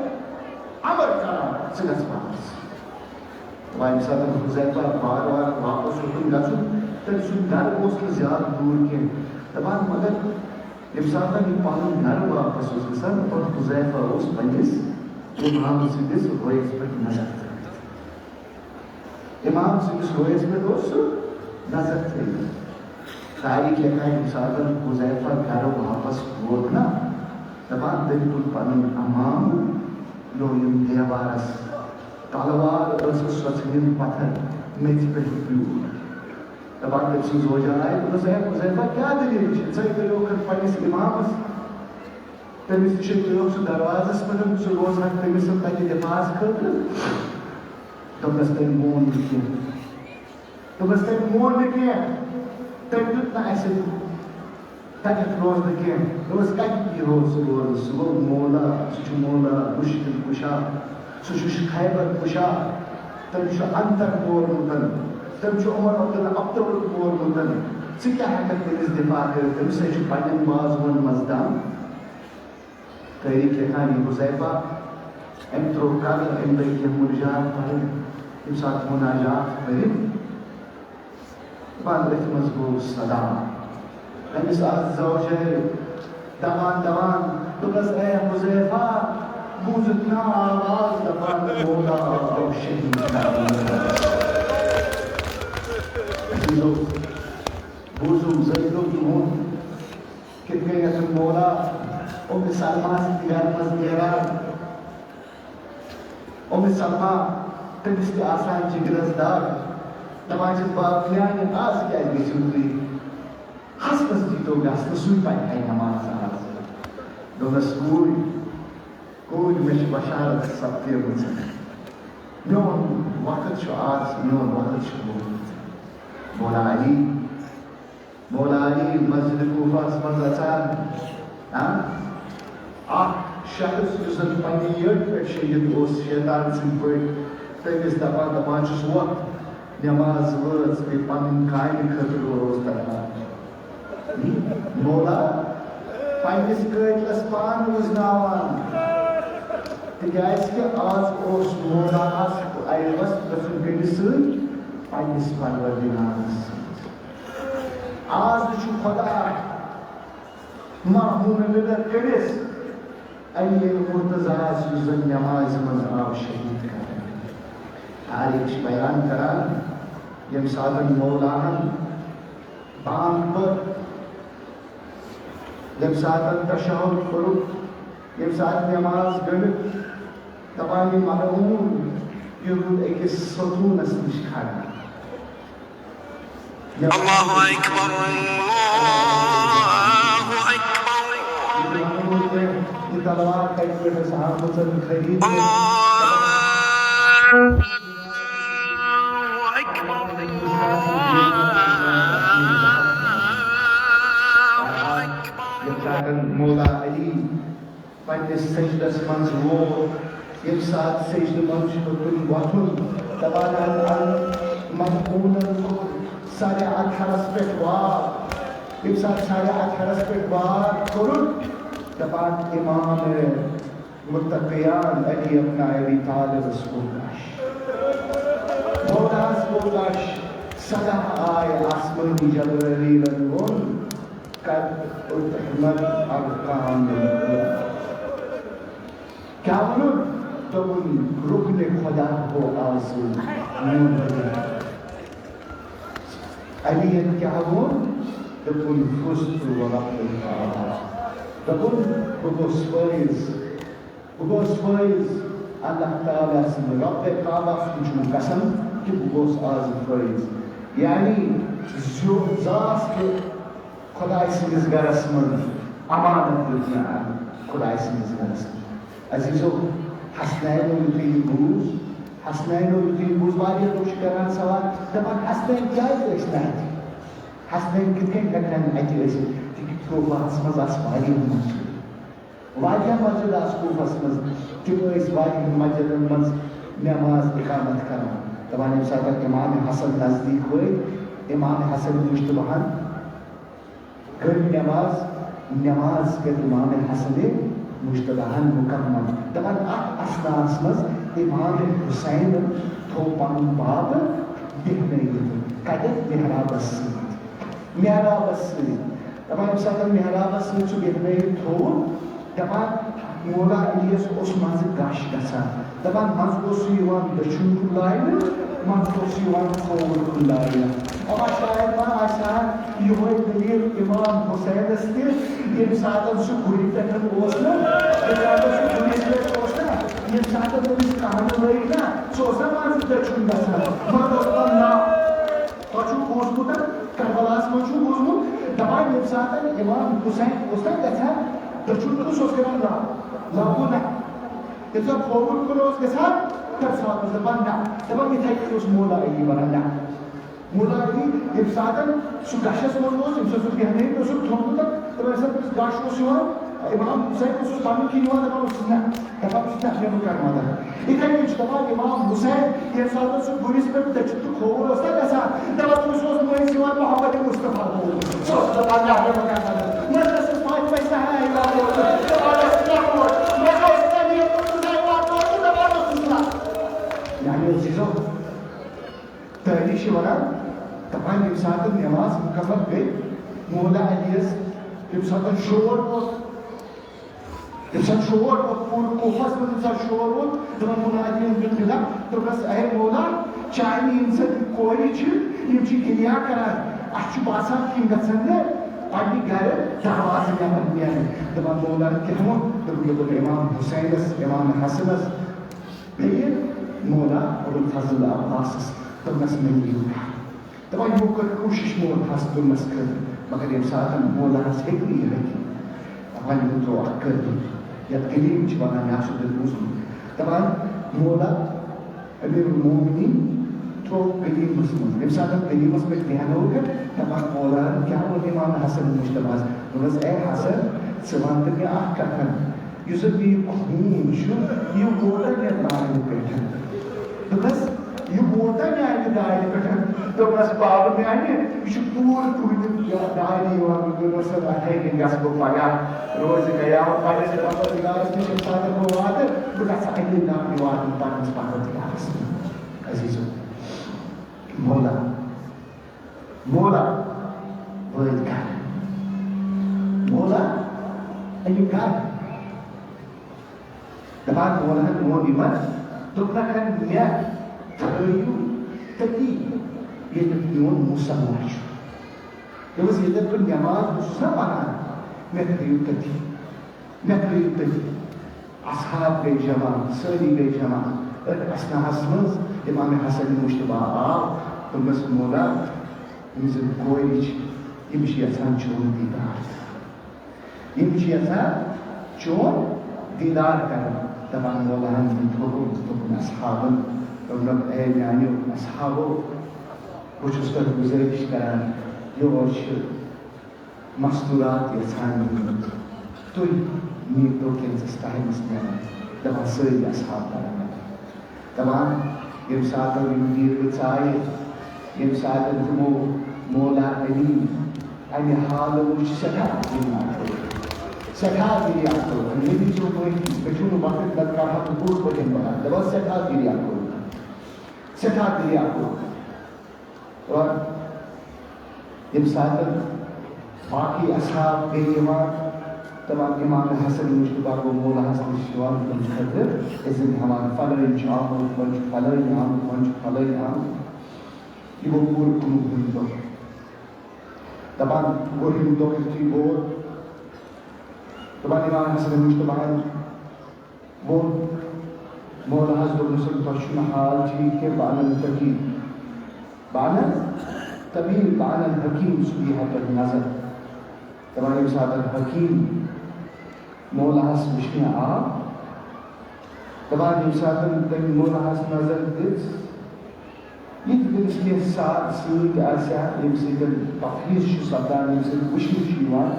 A: امر کران ژٕ گژھ واپس دپان ییٚمہِ ساتہٕ حُذیفہ بار بار واپس اوسُن گژھُن تٔمۍ سُنٛد گرٕ اوس نہٕ زیادٕ دوٗر کینٛہہ دپان مگر ییٚمہِ ساتہٕ یہِ پنُن گرٕ واپس اوس گژھان پتہٕ حُذیفہ اوس پننِس امام سٕنٛدِس رٲیس پٮ۪ٹھ نظر ترٲوِتھ امام سٕنٛدِس رٲیس پٮ۪ٹھ اوس سُہ نظر ترٲوِتھ تاریخ لیکھان ییٚمہِ ساتہٕ حُذیفہ گرٕ واپس ووت نا دپان تٔمۍ تُل پنُن امام لوگ یِم دیوارس تلوار ٲسٕس سۄ ژھٕنِن پتھر میٚژِ پٮ۪ٹھ پیوٗر دپان تٔمۍ سٕنٛز زوجہٕ آیہِ دوٚپنس اے حُذیفہ کیٛاہ دٔلیٖل چھِ ژٕے کٔرِوکھ پننِس امامس تٔمِس نِش ترٛٲوُکھ سُہ دروازس پٮ۪ٹھ ژٕ روزہکھ تٔمِس تتہِ دِفاعس خٲطرٕ دوٚپنس تٔمۍ مون نہٕ کینٛہہ دوٚپنس تٔمۍ مون نہٕ کینٛہہ تٔمۍ دیُت نہٕ اَسہِ تتٮ۪تھ روزنہٕ کینٛہہ دوٚپنس کتہِ یِہو سُہ روزٕ سُہ گوٚو مولا سُہ چھُ مولا مُشکِل کُشا سُہ چھُ خیبر کُشا تٔمۍ چھُ انتر پورمُت تٔمۍ چھُ عمر عبدالعبدُل پورمُت ژٕ کیٛاہ ہٮ۪ککھ تٔمِس دِفاع کٔرِتھ تٔمِس ہے چھُ پننٮ۪ن بازوَن منٛز دم تٲریخ لیکھان یہِ حُذیفہ أمۍ ترٛوو قدر أمۍ لٔگۍ کینٛہہ مُناجات پرٕنۍ ییٚمہِ ساتہٕ مُناجات پٔرِتھ دپان أتھۍ منٛز گوٚو صدا أمِس آسہٕ زوجے دپان دوٚپنس اے حُذیفہ بوٗزُتھ نا آواز دپان مولا آو شہیٖد کرنہٕ بوٗزُم زٲیدو تُہُنٛد کِتھ کٔنٮ۪تھ مولا سلما سٕنٛدِ گرٕ منٛز نیران سلما تٔمِس تہِ آسان جِگرس دگ دپان چھِس باب میانہِ آز کیٛازِ گٔژھِو تُہۍ ہسنس دیٖتو گژھنہٕ سُے پرِ ہے نماز آز دوٚپنس کوٗر مےٚ چھِ بشارت سپدیمٕژ میون وقت چھُ آز میون وقت چھُ گوٚمُت مولا علی مسجد کوٗفاہس منٛز اژان اکھ شخص یُس زن پننہِ یٔڈ پٮ۪ٹھ شیٚہِتھ اوس شیطان سٕنٛدۍ پٲٹھۍ تٔمِس دپان چھُس وۄتھ نٮ۪ماز وٲژ بیٚیہِ پنٕنۍ کامہِ خٲطرٕ اوس تران مولا پننِس قٲتلس پان وٕزناوان تِکیٛازِ کہِ آز اوس مولاہس ایوس گژھُن کٔمِس سۭتۍ پننِس پروردگارس سۭتۍ آز چھُ خۄدا مرحوٗم نِدر کٔڑِس علی مرتضیٰ یُس زن نٮ۪مازِ منٛز آو شہیٖد کرنہٕ تاریخ چھِ بیان کران ییٚمہِ ساتہٕ مولاہن بانگ پٔر ییٚمہِ ساتہٕ تشہُد کوٚرُکھ ییٚمہِ ساتہٕ نٮ۪ماز گٔنڈٕکھ دپان یہِ ملعوٗن یہِ روٗد أکِس ستوٗنس نِش کھڑا
D: الله أكبر الله أكبر
A: تلوار کتھ پہ آمٕژ خرید مولا علی پنس سجدس منٛز ووت یم سات سجدٕ منٛز چھُ تُہۍ وۄتھُن دپان مدعوٗنن کوٚر ساڑِ اَٹھارس پٮ۪ٹھ وار یم سات ساڑِ اَٹھارس پٮ۪ٹھ وار کوٚرُن دپان امام متقیان علی ابن ابی طالبس گوٚو گش مولاس گوٚو گش صدا آیہِ آسمٲنی جبرائیلن ووٚن قد اُتحمت ارکان کیا ونُن دوٚپُن رُکنِ خدا گوٚو آز علی ین کیا ووٚن دوٚپُن فزت ورب الکعبہ دوٚپُن بہٕ گوٚوُس فٲیض اللہ تعالیٰ سٕنٛدِ رۄبِ کعبہ سُنٛد چھُم قسم کہِ بہٕ گوٚوُس آز فٲیض یعنی زاس کہِ خداے سٕنٛدِس گرس منٛز امانت دیُت مےٚ خداے سٕنٛدِس گرس منٛز عزیٖزو حسنینو یُتھُے یہِ بوٗز واریاہ لُکھ چھِ کران سوال دپان حسنین کیازِ ٲسۍ نہٕ اَتہِ حسنین کِتھ کٔنۍ ہٮ۪کن اَتہِ ٲسِتھ تِکیٛازِ کوفہس منٛز آسہٕ واریاہ مسجد آسہٕ کوفہس منٛز تِم ٲسۍ واریاہن مسجدن منٛز نٮ۪ماز اِقامت کران دپان ییٚمہِ ساتہٕ امام حسن نزدیٖک وٲتۍ امام حسن مُشتبہن کٔر نٮ۪ماز کٔر امام حسن مُشتبہن مُکمل دپان اتھ اثناہس منٛز امام حُسینن تھوٚو پنُن بابہٕ بیٚہنٲوِتھ کتٮ۪تھ محرابس سۭتۍ دپان ییٚمہِ ساتہٕ محرابس سۭتۍ سُہ بیٚہنٲوِتھ تھوٚوُن دپان مولا علیس اوس منٛزٕ گش گژھان دپان منٛزٕ اوس سُہ یِوان دٔچھُن کُن لاینہٕ منٛزٕ اوس یِوان کھووُر کُن لاینہٕ دپان شاید ما آسہِ ہا یِہوے دٔلیٖل امام حُسینس تہِ ییٚمہِ ساتہٕ سُہ گُرِ پٮ۪ٹھ اوس نا ییٚمہِ ساتہٕ تٔمِس کانہٕ لٲگۍ نا سُہ اوس نا منٛزٕ دٔچھُن گژھان مگر اوس دپان نا تۄہہِ چھُو بوٗزمُت کربلاہس منٛز چھُو بوٗزمُت دپان ییٚمہِ ساتہٕ امام حُسین اوس نا گژھان دٔچھُن کُن سُہ اوس کران لاگوٗ نہ ییٚلہِ سۄ کھووُر کُن اوس گژھان تمہِ ساتہٕ اوس دپان نہ دپان یِتھٕے کٔنۍ اوس مولا علی ونان نہ مولا علی ییٚمہِ ساتہٕ سُہ گشس منٛز اوس ییٚمہِ ساتہٕ سُہ بیٚہنٲوِتھ اوسُکھ تھوٚمُت دپان ییٚمہِ ساتہٕ تٔمِس گش اوس یِوان امام حُسین اوسُس پنُن کِنۍ یِوان دپان اوسُس نہ دپان اوسُس نہ مےٚ بہٕ کرٕ مدد یِتھٕے کٔنۍ چھُ دپان امام حُسین ییٚمہِ ساتہٕ سُہ گُرِس پٮ۪ٹھ دٔچھُن تہٕ کھووُر اوس نا گژھان دپان تٔمِس اوس مٔنٛزۍ یِوان محمد مُصطفیٰ سُہ اوس دپان نہ مےٚ بہٕ کرٕ مدد مطلب یعنی عزیٖزو تٲریٖخ چھِ وَنان دَپان ییٚمہِ ساتہٕ نٮ۪ماز مُکمل گٔے مولا علیَس ییٚمہِ ساتہٕ شور ووت پوٗرٕ کوفس منٛز ییٚمہِ ساتہٕ شور ووت دَپان مولا علیَن دیُت خطاب دوٚپنس اے مولا چانہِ یِم سا کورِ چھِ یِم چھِ گِریا کران اَسہِ چھُ باسان کہِ یِم گژھن نہٕ پننہِ گرِ دروازٕ نٮ۪بر نیرٕنۍ دَپان مولاہن کیٛاہ ووٚن دوٚپُن امام حُسینس امام حسنس بیٚیہِ مولا ابوالفضل عباسس دوٚپنس مےٚ دِیِو دَپان یِمو کٔر کوٗشِش مولہس دِنس خٲطرٕ مگر ییٚمہِ ساتہٕ مولہس ہیٚکہِ نہٕ یہِ رٔٹِتھ دَپان یِمو ترٛوو اکھ قٲدیٖن یتھ قلیٖم چھِ ونان مےٚ آسوٕ تۄہہِ بوٗزمُت دَپان مولا امیٖر المومنیٖن ترٛوو قلیٖمس منٛز ییٚمہِ ساتہٕ قلیٖمس پٮ۪ٹھ بیٚہنووُکھ دَپان مولاہن کیٛاہ ووٚن امام حسن مُشتبہس دوٚپنس اے حسن ژٕ وَن تہٕ مےٚ اکھ کتھا یُس زن یہِ خوٗن چھُ یہِ ووتا مےٚ دانہِ پٮ۪ٹھ دوٚپنس یہِ ووتا میانہِ دانہِ پٮ۪ٹھ دوٚپنس بابہٕ میانہِ یہِ چھُ پوٗرٕ تُہنٛدِ دانہِ یِوان دوٚپنس اِتھٕے کٔنۍ گژھٕ بہٕ پگاہ روزِ قیامت پننِس پروردگارس نِش ییٚمہِ ساتہٕ بہٕ واتہٕ بہٕ گژھٕ اَکے ناوِ واتُن پننِس پروردگارس نِش عزیٖزو مولا وٲتۍ گرٕ مولا أنِو گرٕ دَپان مولاہن ووٚن یِمن دوٚپنکھ مےٚ تھٲیِو تٔتی ییٚتیٚتھ میون مُصلح چھُ دوٚپُس ییٚتیٚتھ بہٕ نٮ۪ماز اوسُس نا پران مےٚ تھٲیِو تٔتی اصحاب گٔے جمع سٲری گٔے جمع أتھۍ اثناہس منٛز امام حسن مُشتبہ آو دوٚپنس مولا یِم زن کورِ چھِ یِم چھِ یژھان چون دیٖدار یِم چھِ یژھان چون دیدار کران دپان مولاہن حکم دوٚپُن اصحابن دوٚپنکھ اے میانیو اصحابو بہٕ چھُس تۄہہِ گُزٲرِش کران یور چھِ مستوٗرات یژھان نِنۍ تُہۍ نیٖتو کینٛژھس ٹایمس نیران دپان سٲری اصحاب کران دپان ییٚمہِ ساتہٕ یِم دیٖرغہٕ ژایہِ ییٚمہِ ساتہٕ تِمو مولا علی اَمہِ حالہٕ وٕچھ سٮ۪ٹھاہ گِریان کوٚر مےٚ دیٖزیو مےٚ چھُو نہٕ وقت نتہٕ کرٕہا بہٕ پوٗرٕ پٲٹھۍ وَنان دپان سٮ۪ٹھاہ گِریان کوٚر اور ییٚمہِ ساتہٕ باقٕے اصحاب بیٚیہِ یِوان دپان اِمام حسن مُشتبہ گوٚو مولا حسن نِش یِوان تٔمِس خٲطرٕ عزت ہٮ۪وان فلٲنۍ چھُ آمُت وۄنۍ چھُ فلٲنۍ آمُت وۄنۍ چھُ فلٲنۍ آمُت یہِ گوٚو پوٗرٕ 19 دۄہ دپان گۄڈنیُک دۄہ یُتھُے ووت دپان اِمام حسن مُشتبہن ووٚن مولاہس دوٚپنَس تۄہہِ چھُنہٕ حال ٹھیٖک کینٛہہ بہٕ اَنن طبیٖب بہٕ اَنن حکیٖم سُہ یی ہا تۄہہِ نظر دپان ییٚمہِ ساتہٕ حکیٖم مولاہس وٕچھنہِ آو دپان ییٚمہِ ساتہٕ تٔمۍ مولاہس نظر دِژ یِتھ تٔمِس کینٛہہ سۭتۍ آسہِ ہا ییٚمہِ سۭتۍ تفحیٖظ چھُ سپدان ییٚمہِ سۭتۍ وٕچھنہٕ چھُ یِوان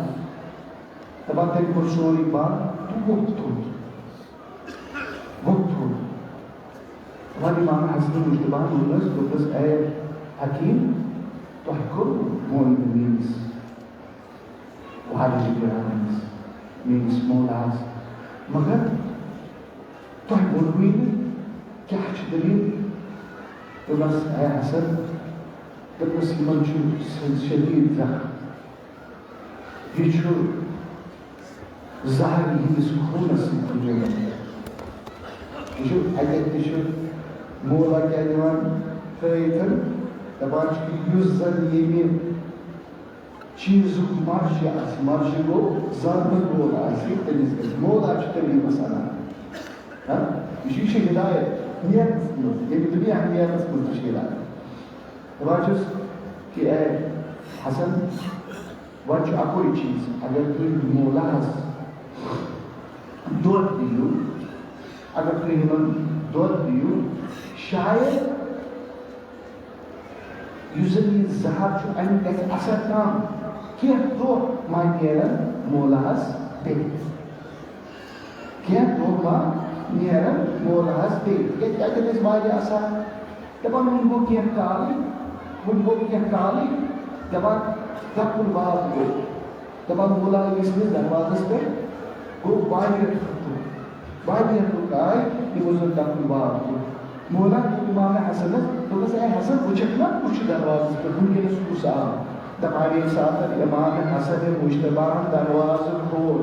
A: دپان تٔمۍ کوٚر سورُے بنٛد تہٕ ووٚتھ تھوٚد دپان اِمام حسن مُشتبہن دوٚپنَس اے حکیٖم تۄہہِ کوٚر ووٚن میٛٲنِس واریاہ گرٛانَس میٛٲنِس مولاہس مگر تۄہہِ ووٚنوُے نہٕ کیٛاہ چھِ دٔلیٖل دوٚپنَس اے حسن دوٚپنَس یِمن چھُ شدیٖد زخم یہِ چھُ زہر یِہنٛدِس خوٗنس سۭتۍ گُزریومُت یہِ چھُ اَتٮ۪تھ تہِ چھُ مولا کیٛاہ دِوان تھٲیِتھ دپان چھُ یُس زن ییٚمہِ چیٖزُک مرجہِ آسہِ مرجہِ گوٚو زانُن وول آسہِ تٔمِس گژھِ مولا چھُ تٔمیٖمس اَنان یہِ چھِ ہِدایت نیرنس منٛز ییٚمہِ دُنیا نیرنس منٛز تہِ چھِ ہِدایت دپان چھُس کہِ اے حسن وۄنۍ چھُ اَکُے چیٖز اگر تُہۍ مولاہس دۄد دِیِو اگر تُہۍ یِمن دۄد دِیِو شاید یُس زن یہِ زہر چھُ اَمیُک گژھِ اثر کم کینٛہہ دۄہ ما نیرن مولاہس بیٚیہِ کینٛہہ دۄہ ما نیرن مولاہس بیٚیہِ تِکیٛازِ تَتٮ۪ن ٲسۍ واریاہ آسان دپان وۄنۍ گوٚو کینٛہہ کالٕے دپان دَکُن باب گوٚو دپان مولا علی سٕنٛدِس دروازس پٮ۪ٹھ گوٚو واریاہ لُکھ آے یِمو زن دَکُن باب گوٚو مولا دوٚپ اِمام حسنس دوٚپنس اے حسن وٕچھکھ نا کُس چھُ دروازس پٮ۪ٹھ وٕنکیٚنس کُس آو دپان ییٚمہِ ساتہٕ اِمام حسن مُشتبہن دروازٕ کھول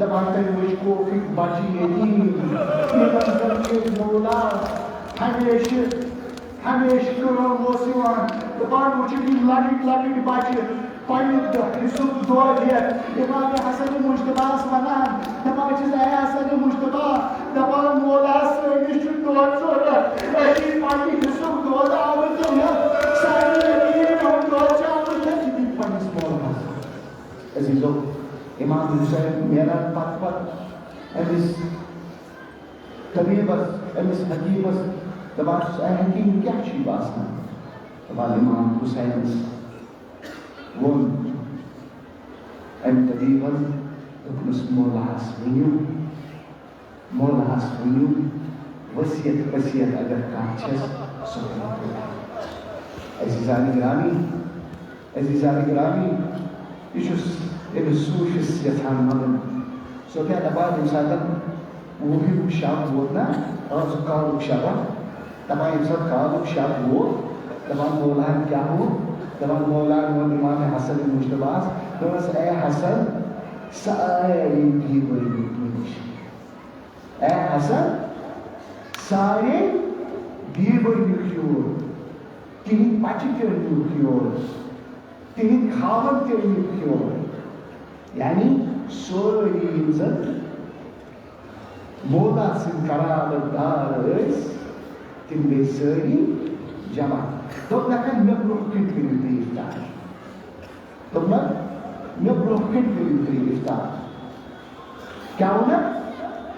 A: دپان تٔمۍ وٕچھ کوکٕکۍ بچہِ یتیٖم یِمن زن یہِ مولا ہمیشہٕ کٲم اوس یِوان دپان وٕچھکھ یِم لۄکٕٹۍ بچہِ پننہِ حِصُک دۄد ہٮ۪تھ اِمام حسن مُشتبہس ونان دپان چھِس اے حسن مُشتبہ دپان مولاہس سٲنِس چھُ دۄد ضوٚرتھ أسۍ پننہِ حِصُک دۄد آمٕتۍ ہٮ۪تھ سانہِ یتیٖم ہُنٛد دۄد چھِ آمٕتۍ ہٮ۪تھ یہِ دِتۍ پننِس مولاہس عزیٖزو اِمام حُسین نیران پتہٕ أمِس طبیٖبس أمِس حکیٖمس دپان چھُس اے حکیٖم کیٛاہ چھُے باسان دپان اِمام حُسینس ووٚن أمۍ طبیٖبن دوٚپنس مولاہس ؤنِو ؤصیت اگر کانٛہہ چھس سۄ عزیٖزانہِ گرامی یہِ چھُس أمِس صوٗفِس یژھان وَنُن سۄ کیٛاہ دپان ییٚمہِ ساتہٕ وُہِیُک شب ووت نا آزُک کالُک شبا دپان ییٚمہِ ساتہٕ کالُک شب ووت دپان مولاہن کیٛاہ ووٚن دپان مولاہن ووٚن اِمام حسن مُشتبہس دوٚپنس اے حسن سارے بی بٲری تُہۍ نِش اے حسن سارے بی بٲرِکھ یور تِہنٛدۍ بچہِ تہِ أنۍوُکھ یور تِہنٛدۍ خاوند تہِ أنۍوُکھ یور یعنی سورُے یِم زن مولا سٕنٛدۍ قرابت دار ٲسۍ تِم گٔے سٲری جمع دوٚپنکھ مےٚ برونٛہہ کَنہِ کٔرِو تُہۍ اِفطار دوٚپنکھ مےٚ برونٛہہ کَنہِ کٔرِو تُہۍ اِفطار کیٛاہ ووٚنکھ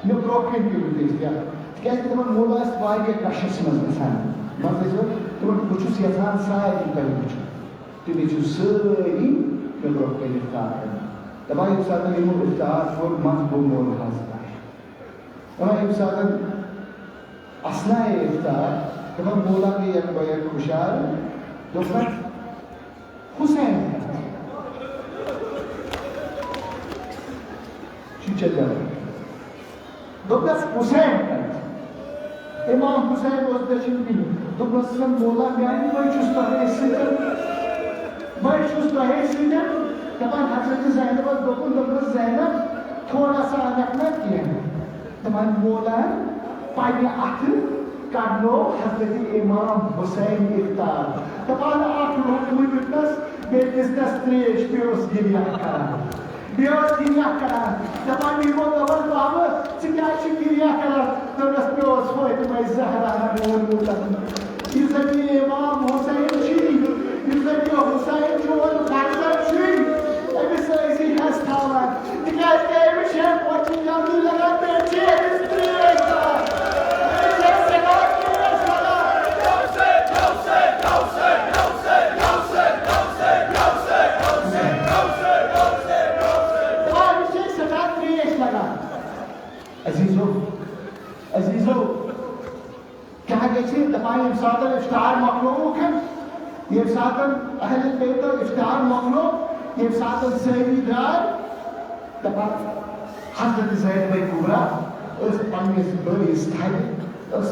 A: مےٚ برونٛہہ کَنہِ کٔرِو تُہۍ اختیار تِکیٛازِ تِمن مولا ٲسۍ واریاہ کشس منٛز گژھان مان ژٕ تِمن بہٕ چھُس یژھان سارنٕے تۄہہِ وٕچھُن تُہۍ گٔژھِو سٲری مےٚ برونٛہہ کَنہِ افتار کَرٕنۍ دَپان ییٚمہِ ساتہٕ یِمو افتار کوٚر منٛزٕ گوٚو مول حظ دَپان ییٚمہِ ساتہٕ اَسنایے افتار دَپان مولا گٔے یک بیک خوشحال دوٚپنَس حُسین دوٚپنَس حُسین اِمام حُسین اوس دٔچھِنۍ کِنۍ دوٚپنَس مولا میٛانہِ بہٕ چھُس تۄہے سۭتۍ دَپان حضرت زینبَس دوٚپنَس زینب تھوڑا سا اَنکھ نا کینٛہہ دَپان مولا پنٛنہِ اَتھٕ کَڑنو حضرت اِمام حُسین اِفتار دَپان اَکھ لۄکُٹ وٕنۍکٮ۪س بیٚیہِ دِژنَس ترٛیش بیٚیہِ اوس گِریہ کران دَپان یِمو دوٚپُن بابہٕ ژٕ کیٛازِ چھُکھ گِریہ کران دوٚپنَس مےٚ اوس فاطمہ زہراہن ووٚنمُت یُس زَن یہِ اِمام حُسین چھُے یُس زَن یہِ حُسین چون فرزند چھُے أمِس ٲسی حظ تھاوان تِکیٛازِ کہِ أمِس چھِ پوچھِ جلدی لگان بیٚیہِ چھِ أمِس ترٛیش دِوان عزیزو کیا گژھِ دَپان ییٚمہِ ساتہٕ اِفطار مۄکلووُکھ ییٚمہِ ساتہٕ اہلِ بیتو اِفطار مۄکلو ییٚمہِ ساتہٕ سٲری درٛاے دَپان حضرت زینبَے کُبرا ٲس پنٛنِس بٲیِس تھَلہِ ٲس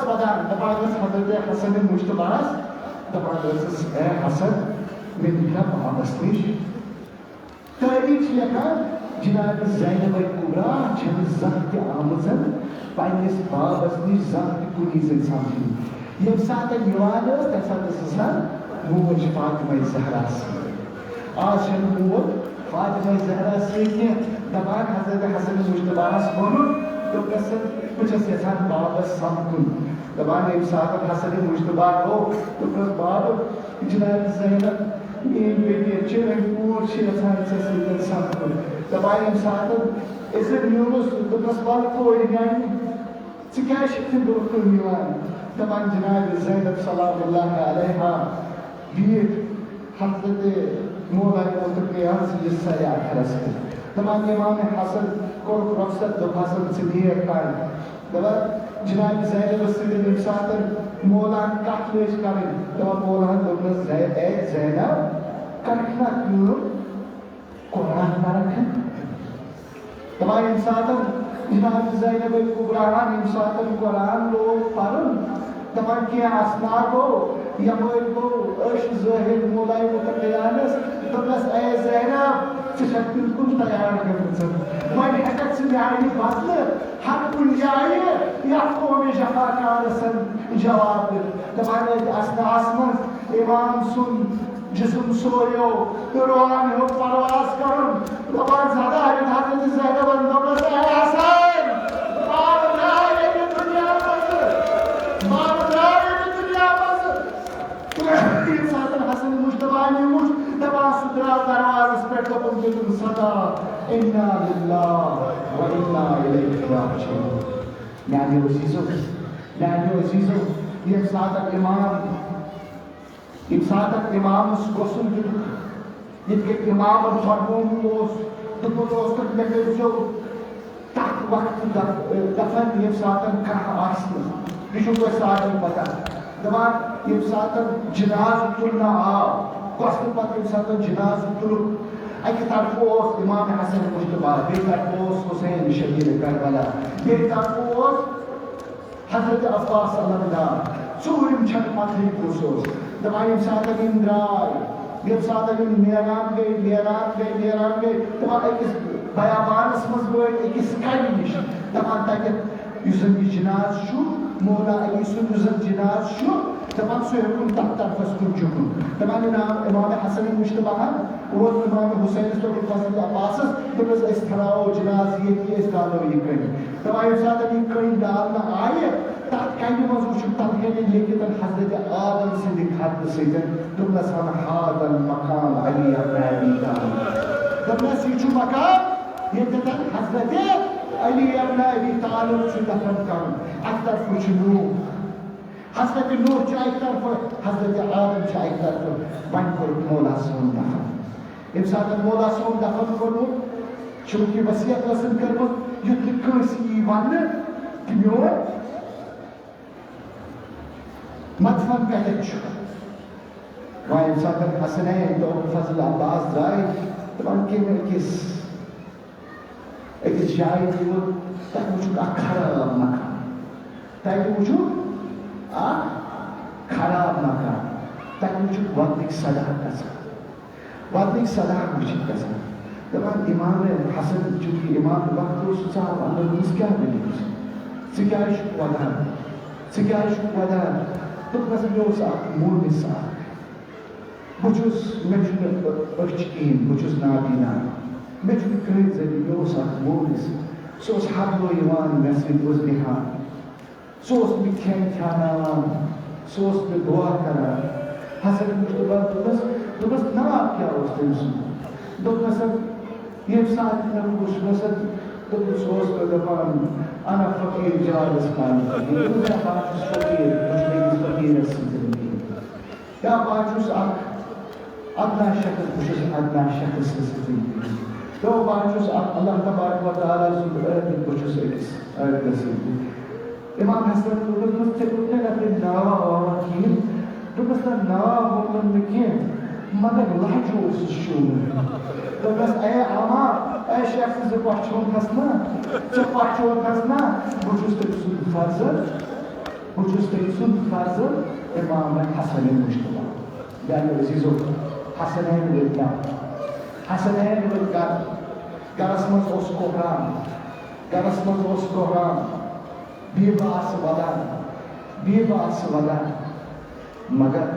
A: وَدان دَپان ٲس حضرت حسن مُشتباہَس دَپان ٲسٕس اے حسن مےٚ نِکھا بابَس نِش تٲریٖخ چھِ لیکھان جِناب زینبَے کُبرا چھَنہٕ زانٛہہ تہِ آمٕژ پنٛنِس بابَس نِش زانٛہہ تہِ کُنی زٔنۍ سَمکھنہِ ییٚمہِ ساتہٕ یِوان ٲس تَمہِ ساتہٕ ٲس آسان موج فاطمہ زہرا سۭتۍ آز چھَنہٕ موج فاطمہ زہرا سۭتۍ کینٛہہ دَپان حضرت حسن مُشتباہَس ووٚنُن دوٚپنَس بہٕ چھَس یَژھان بابَس سَمکھُن دَپان ییٚمہِ ساتہٕ حسن مُشتباہ گوٚو دوٚپنَس بابہٕ جِناب زینب میٛٲنۍ بیٚنہِ چھِ کوٗر چھِ یَژھان ژےٚ سۭتۍ سَمکھُن دَپان ییٚمہِ ساتہٕ عزت نیوٗنَس دوٚپنَس وَلہٕ کورِ میٛانہِ ژٕ کیٛازِ چھُکھ نہٕ برونٛہہ کُن یِوان دَپان جِناب زینب سلام اللہ علیہا بیٖٹھ حضرت مولا ووٚنُکھ مےٚ حظ یہِ سیاح کھرَس پٮ۪ٹھ دَپان اِمام حسن کوٚرُکھ رۄخصت دوٚپ حسن ژٕ نیکھ کَر دَپان جِناب زینبَس سۭتۍ ییٚمہِ ساتہٕ مولاہن کَتھ لٲج کَرٕنۍ دَپان مولاہن دوٚپنَس اے زینب کَرکھ نا کٲم قرآن پَرکھ دَپان ییٚمہِ ساتہٕ جِناب زینبَے کُبراہن ییٚمہِ ساتہٕ قرآن لوگ پَرُن دَپان کینٛہہ اَسنا گوٚو یَپٲرۍ گوٚو أچھ ظٲہِر مولایہِ مُتقِیانَس دوٚپنَس اے زینب ژٕ چھَکھ بِلکُل تیار گٔمٕژ وۄنۍ ہٮ۪کَکھ ژٕ میٛانہِ بدلہٕ ہر کُنہِ جایہِ یَتھ قومِ جفاکارَس جواب دِتھ دَپان ٲسۍ اَسناہَس منٛز اِمام سُنٛد جسم سویو تہٕ روان ہیوٚت پرواز کَرُن دَپان زدہ حضرت زینبَن دوٚپنَس اے حسن بابہٕ درٛاو ییٚمہِ دُنیا منٛزٕ ییٚمہِ ساتہٕ حسن مُشتباہنہِ وُچھ دَپان سُہ درٛاو دروازَس پٮ۪ٹھ دوٚپُن دِتُن صدا اِنَّا لِلّٰہِ وَ اِنَّا اِلَیْہِ راجِعوٗن میٛانیو عزیٖزو ییٚمہِ ساتہٕ اِمامَس غسل دِتُکھ یِتھ کٔنۍ اِمامَن فرمومُت اوس دوٚپمُت اوسُکھ مےٚ کٔرۍزیو تَتھ وقتہٕ دفن ییٚمہِ ساتہٕ کانٛہہ آسہِ نہٕ یہِ چھُو تۄہہِ سارنٕے پتہ دَپان ییٚمہِ ساتہٕ جِنازٕ تُلنہٕ آو غسلہٕ پتہٕ ییٚمہِ ساتہٕ جِنازٕ تُلُکھ اَکہِ طرفہٕ اوس اِمام حسن مُشتبہ بیٚیہِ طرفہٕ اوس حُسین شہیٖد کربلا بیٚیہِ طرفہٕ اوس حضرت عباس علمدار ژوٗرِم چھَنہٕ پتہٕے کُس اوس دَپان ییٚمہِ ساتہٕ یِم درٛاے ییٚمہِ ساتہٕ یِم نیران گٔے دَپان أکِس بیابانَس منٛز وٲتۍ أکِس کَنہِ نِش دَپان تَتٮ۪تھ یُس زَن یہِ جِنازٕ چھُ مولا علی سُنٛد یُس زَن جِنازٕ چھُ دَپان سُہ ہیوٚکُن تَتھ طرفَس کُن جُکُن دَپان اِمام حسن مُشتباہَن ووت اِمام حُسینَس دوٚپُکھ حضرت عباسَس دوٚپنَس أسۍ کھڑاوو جِنازٕ ییٚتی أسۍ ڈالو یہِ کٔنۍ دَپان ییٚمہِ ساتہٕ یہِ کٔنۍ ڈالنہٕ آیہِ تَتھ کَنہِ منٛز وٕچھُکھ تَتھ کَنہِ لیکھِتھ حضرت آدم سٕنٛدِ خطہٕ سۭتۍ دوٚپنَس ہَن ہاذا المقام علی ابن ابی طالب دبنس یہ مقام یتن حضرت علی ابن ابی طالب دفن کرن اک طرف نوح حضرت نوح چھ اک طرف حضرت آدم چھ اک طرف ون کور مولا سون دفن یم سات مولا سون دفن کورو چونکہ وصیت ٲسن کٔرمٕژ یُتھ نہٕ کٲنٛسہِ یی وننہٕ کہِ میون مدفن کتٮ۪تھ چھُ وۄنۍ ییٚمہِ ساتہٕ حسنین تہٕ ابو فضل عباس درٛاے تِمن کٔمۍ أکِس جایہِ ووت تتہِ وٕچھُکھ اکھ خراب مکان تتہِ وٕچھُکھ اکھ خراب مکان تتہِ وٕچھُکھ ودنٕکۍ صدا گژھان ودنٕکۍ صدا وٕچھِتھ گژھان دپان امام حسن چونکہ امام وقت اوس صاحب اللہ دوٚپمَس کیٛاہ دٔلیٖل چھِ ژٕ کیٛازِ چھُکھ ودان ژٕ کیٛازِ چھُکھ ودان دوٚپنَس مےٚ اوس اکھ مونِس اکھ بہٕ چھُس مےٚ چھُنہٕ أچھ کِہیٖنۍ بہٕ چھُس نابینا مےٚ چھُنہٕ کٕہٕنۍ ذٔریعہٕ مےٚ اوس اکھ مونِس سُہ اوس حملو یِوان مےٚ سۭتۍ اوس بیٚہوان سُہ اوس مےٚ کھٮ۪ن کھیٛاوناوان سُہ اوس مےٚ دعا کران حسن مُشتبہ دوٚپنَس ناو کیٛاہ اوس تٔمۍ سُنٛد دوٚپنَس ییٚمہِ ساتہٕ مےٚ وُچھنَس دوٚپُن سُہ اوس مےٚ دپان انا فقیٖر جالس پانہٕ بہٕ چھُس فقیٖر بہٕ چھُس أکِس فقیٖرس سۭتۍ زندگی یا بہٕ چھُس اکھ ادنا شخص بہٕ چھُس ادنا شخص سۭتۍ تو بہٕ چھُس اکھ اللہ تبارک و تعالیٰ سُنٛد عٲبِد بہٕ چھُس أکِس عٲبِدس سۭتۍ امام حسن دوٚپنَس ژےٚ کوٚر مےٚ نہٕ ناوا واوا کِہیٖنۍ دوٚپنَس نہ ناو ووٚنُن نہٕ کینٛہہ مگر لہجہ اوسُس شوٗبمُت دوٚپنَس اے عما اے شیخ ژٕ پہچونتھس نا ژٕ پہچونتھس نا بہٕ چھُس تٔمۍ سُنٛد فرزٕ بہٕ چھُس تٔمۍ سُنٛد فرزٕ امام حسن مُشتبہ میٛانیو عزیٖزو حسنین وٲتۍ گرٕ حسنین وٲتۍ گرس منٛز اوس کوہرام گرس منٛز اوس کوہرام بیبہٕ آسہٕ ودان بیبہٕ آسہٕ ودان مگر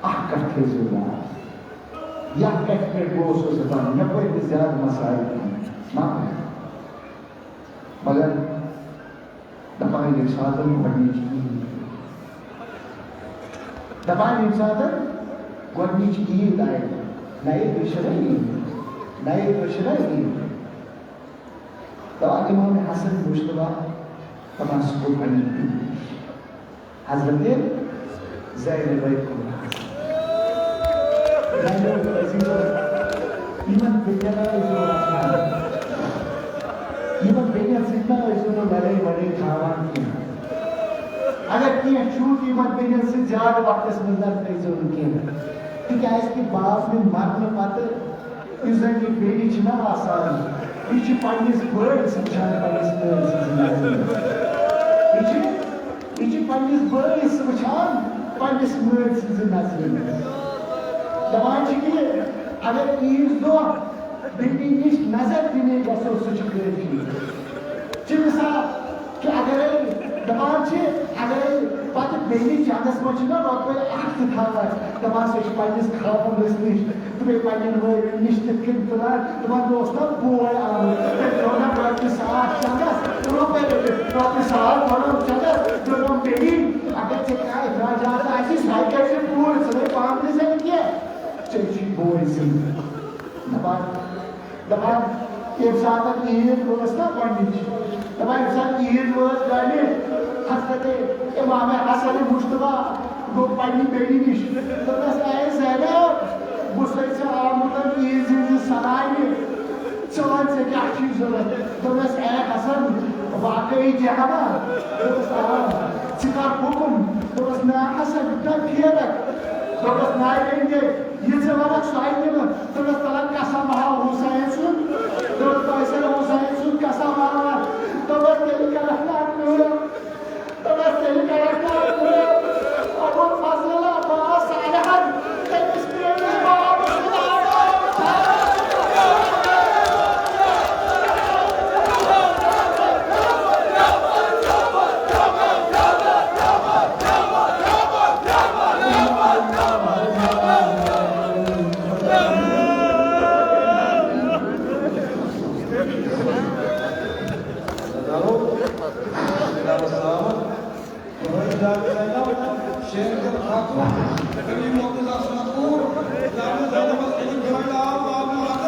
A: اکھ کتھ تھٲیزیو یاد یتھ کتھِ پٮ۪ٹھ بہٕ اوسُس دپان مےٚ پٔرۍ نہٕ زیادٕ مسایل کینٛہہ مگر دپان ییٚمہِ ساتہٕ گۄڈنِچ عیٖد دپان ییٚمہِ ساتہٕ گۄڈنِچ عیٖد آیہِ نَیے دۄہ چھَنا عیٖد نَیے دۄہ چھَنا عیٖد دپان امام حسن مُشتبہ دپان سُہ گوٚو پنٛنہِ بیٚنہِ نِش حضرت زینب یِمن بیٚنٮ۪ن ٲسۍزیو رچھان یِمن بیٚنٮ۪ن سۭتۍ نہ ٲسۍزیو نہٕ لڑٲے وڑٲے تھاوان کینٛہہ اگر کینٛہہ چھُو تہٕ یِمن بیٚنٮ۪ن سۭتۍ زیادٕ وقتس منٛز نہ تھٲیزیو نہٕ کینٛہہ تِکیٛازِ کہِ باپ نہِ مرنہٕ پتہٕ یُس زن یہِ بیٚنہِ چھِنہ آسان یہِ چھِ پننِس بٲے سۭتۍ وٕچھان پننِس مٲلۍ سٕنٛز نظرِ یہِ چھِ پننِس بٲیِس وٕچھان پننِس مٲلۍ سٕنٛزِ نظرِ دپان چھِ کہِ اگر عیٖذ دۄہ بیٚنہِ نِش نظر دِنہِ گژھو سُہ چھُ کٲفی چھِ مِثال کہِ اگرے دپان چھِ اگرے پتہٕ بیٚنہِ چندس منٛز چھِنہ رۄپے اکھ تہِ تھاوان دپان سۄ چھِ پننِس خاوندس نِش تہٕ بیٚیہِ پننٮ۪ن مٲلٮ۪ن نِش تِتھ کٔنۍ تُلان دپان مےٚ اوس نہ بوے آمُت تٔمۍ ترٛوو نہ رۄپیہِ ساس چندس رۄپے رۄپیہِ ساس بنوو چندس دوٚپُن بیٚنہِ اگر ژےٚ کانٛہہ اخراجات آسی سۄے کَرِ ژےٚ پوٗرٕ ژٕ نَے پانہٕ تہِ زَنہِ کینٛہہ ژےٚ چھُے بوے سۭتۍ دپان ییٚمہِ ساتہٕ عیٖد وٲژ نہ گۄڈنِچ دپان ییٚمہِ ساتہٕ عیٖد وٲژ گرِ حضرت امام حسن مُشتبہ گوٚو پننہِ بیٚنہِ نِش دوٚپنَس اے زینب بہٕ چھُسے ژےٚ آمُت عیٖذ ہِنٛزِ سناونہِ ژٕ وَن ژےٚ کیٛاہ چھُے ضوٚرتھ دوٚپنَس اے حسن واقعی دِہانا دوٚپنَس آ ژٕ کر حُکُم دوٚپنَس نہ حسن نہ پھیرکھ دوٚپنَس نایہِ بیٚنہِ یہِ ژٕ وَنکھ سۄے دِمہٕ دوٚپنَس تَلن قسم ہاو حُسین سُنٛد دوٚپنَس تۄہہِ چھےٚ حُسین سُنٛد قسم ہاوان دوٚپنَس تیٚلہِ کرکھ نا کٲم دوٚپنَس تیٚلہِ کرکھ نا کٲم ابو فضل عباس صالحن تٔمِس پرٛٲنِس بابس
D: Şehrin halkı, benim yolunuz aslında bu, yalnız adamız elin köyde ağır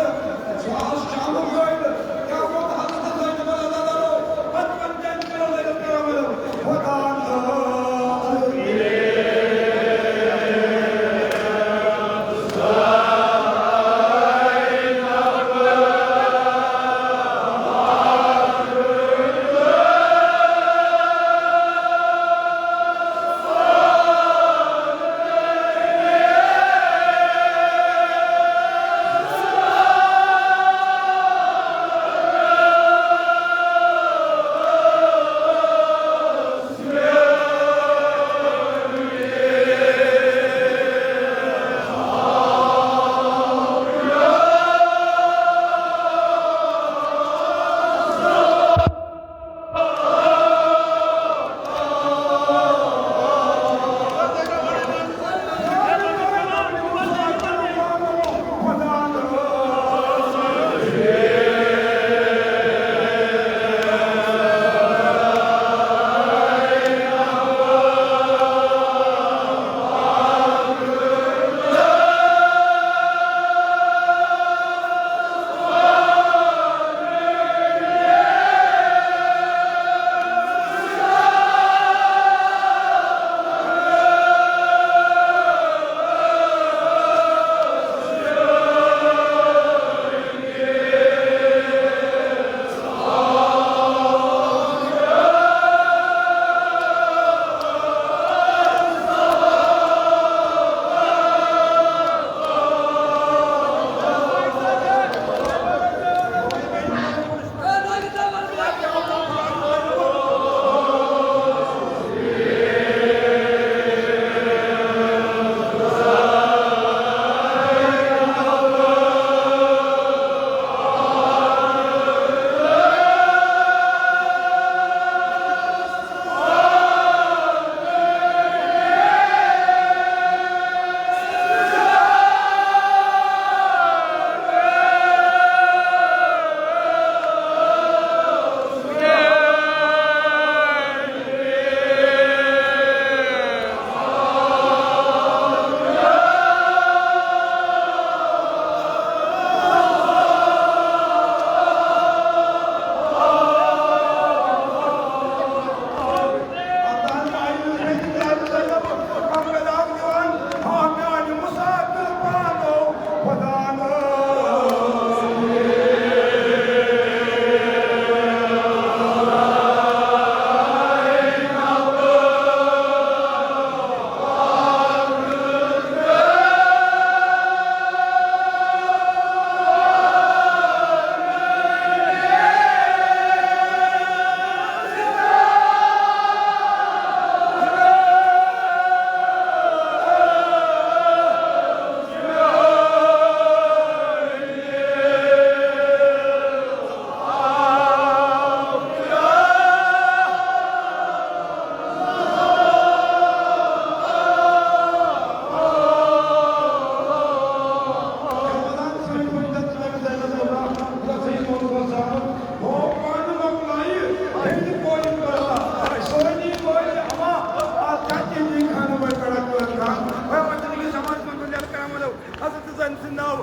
D: sensin nav.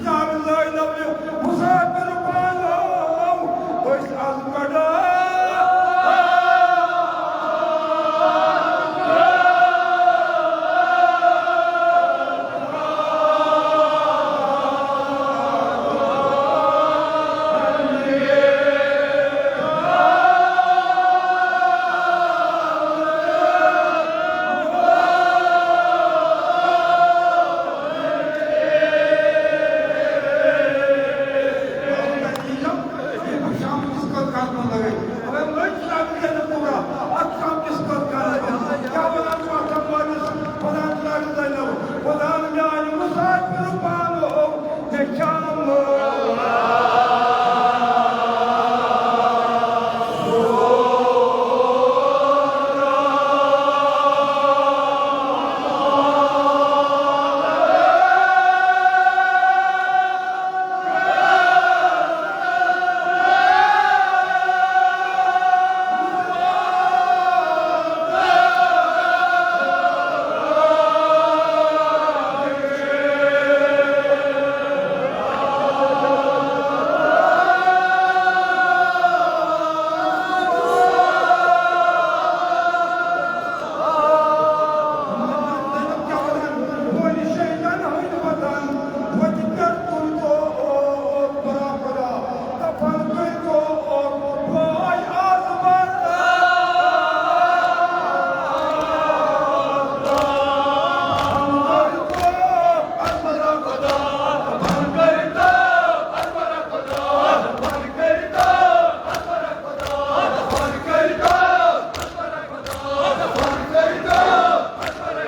D: Ya billahi navli. Musafir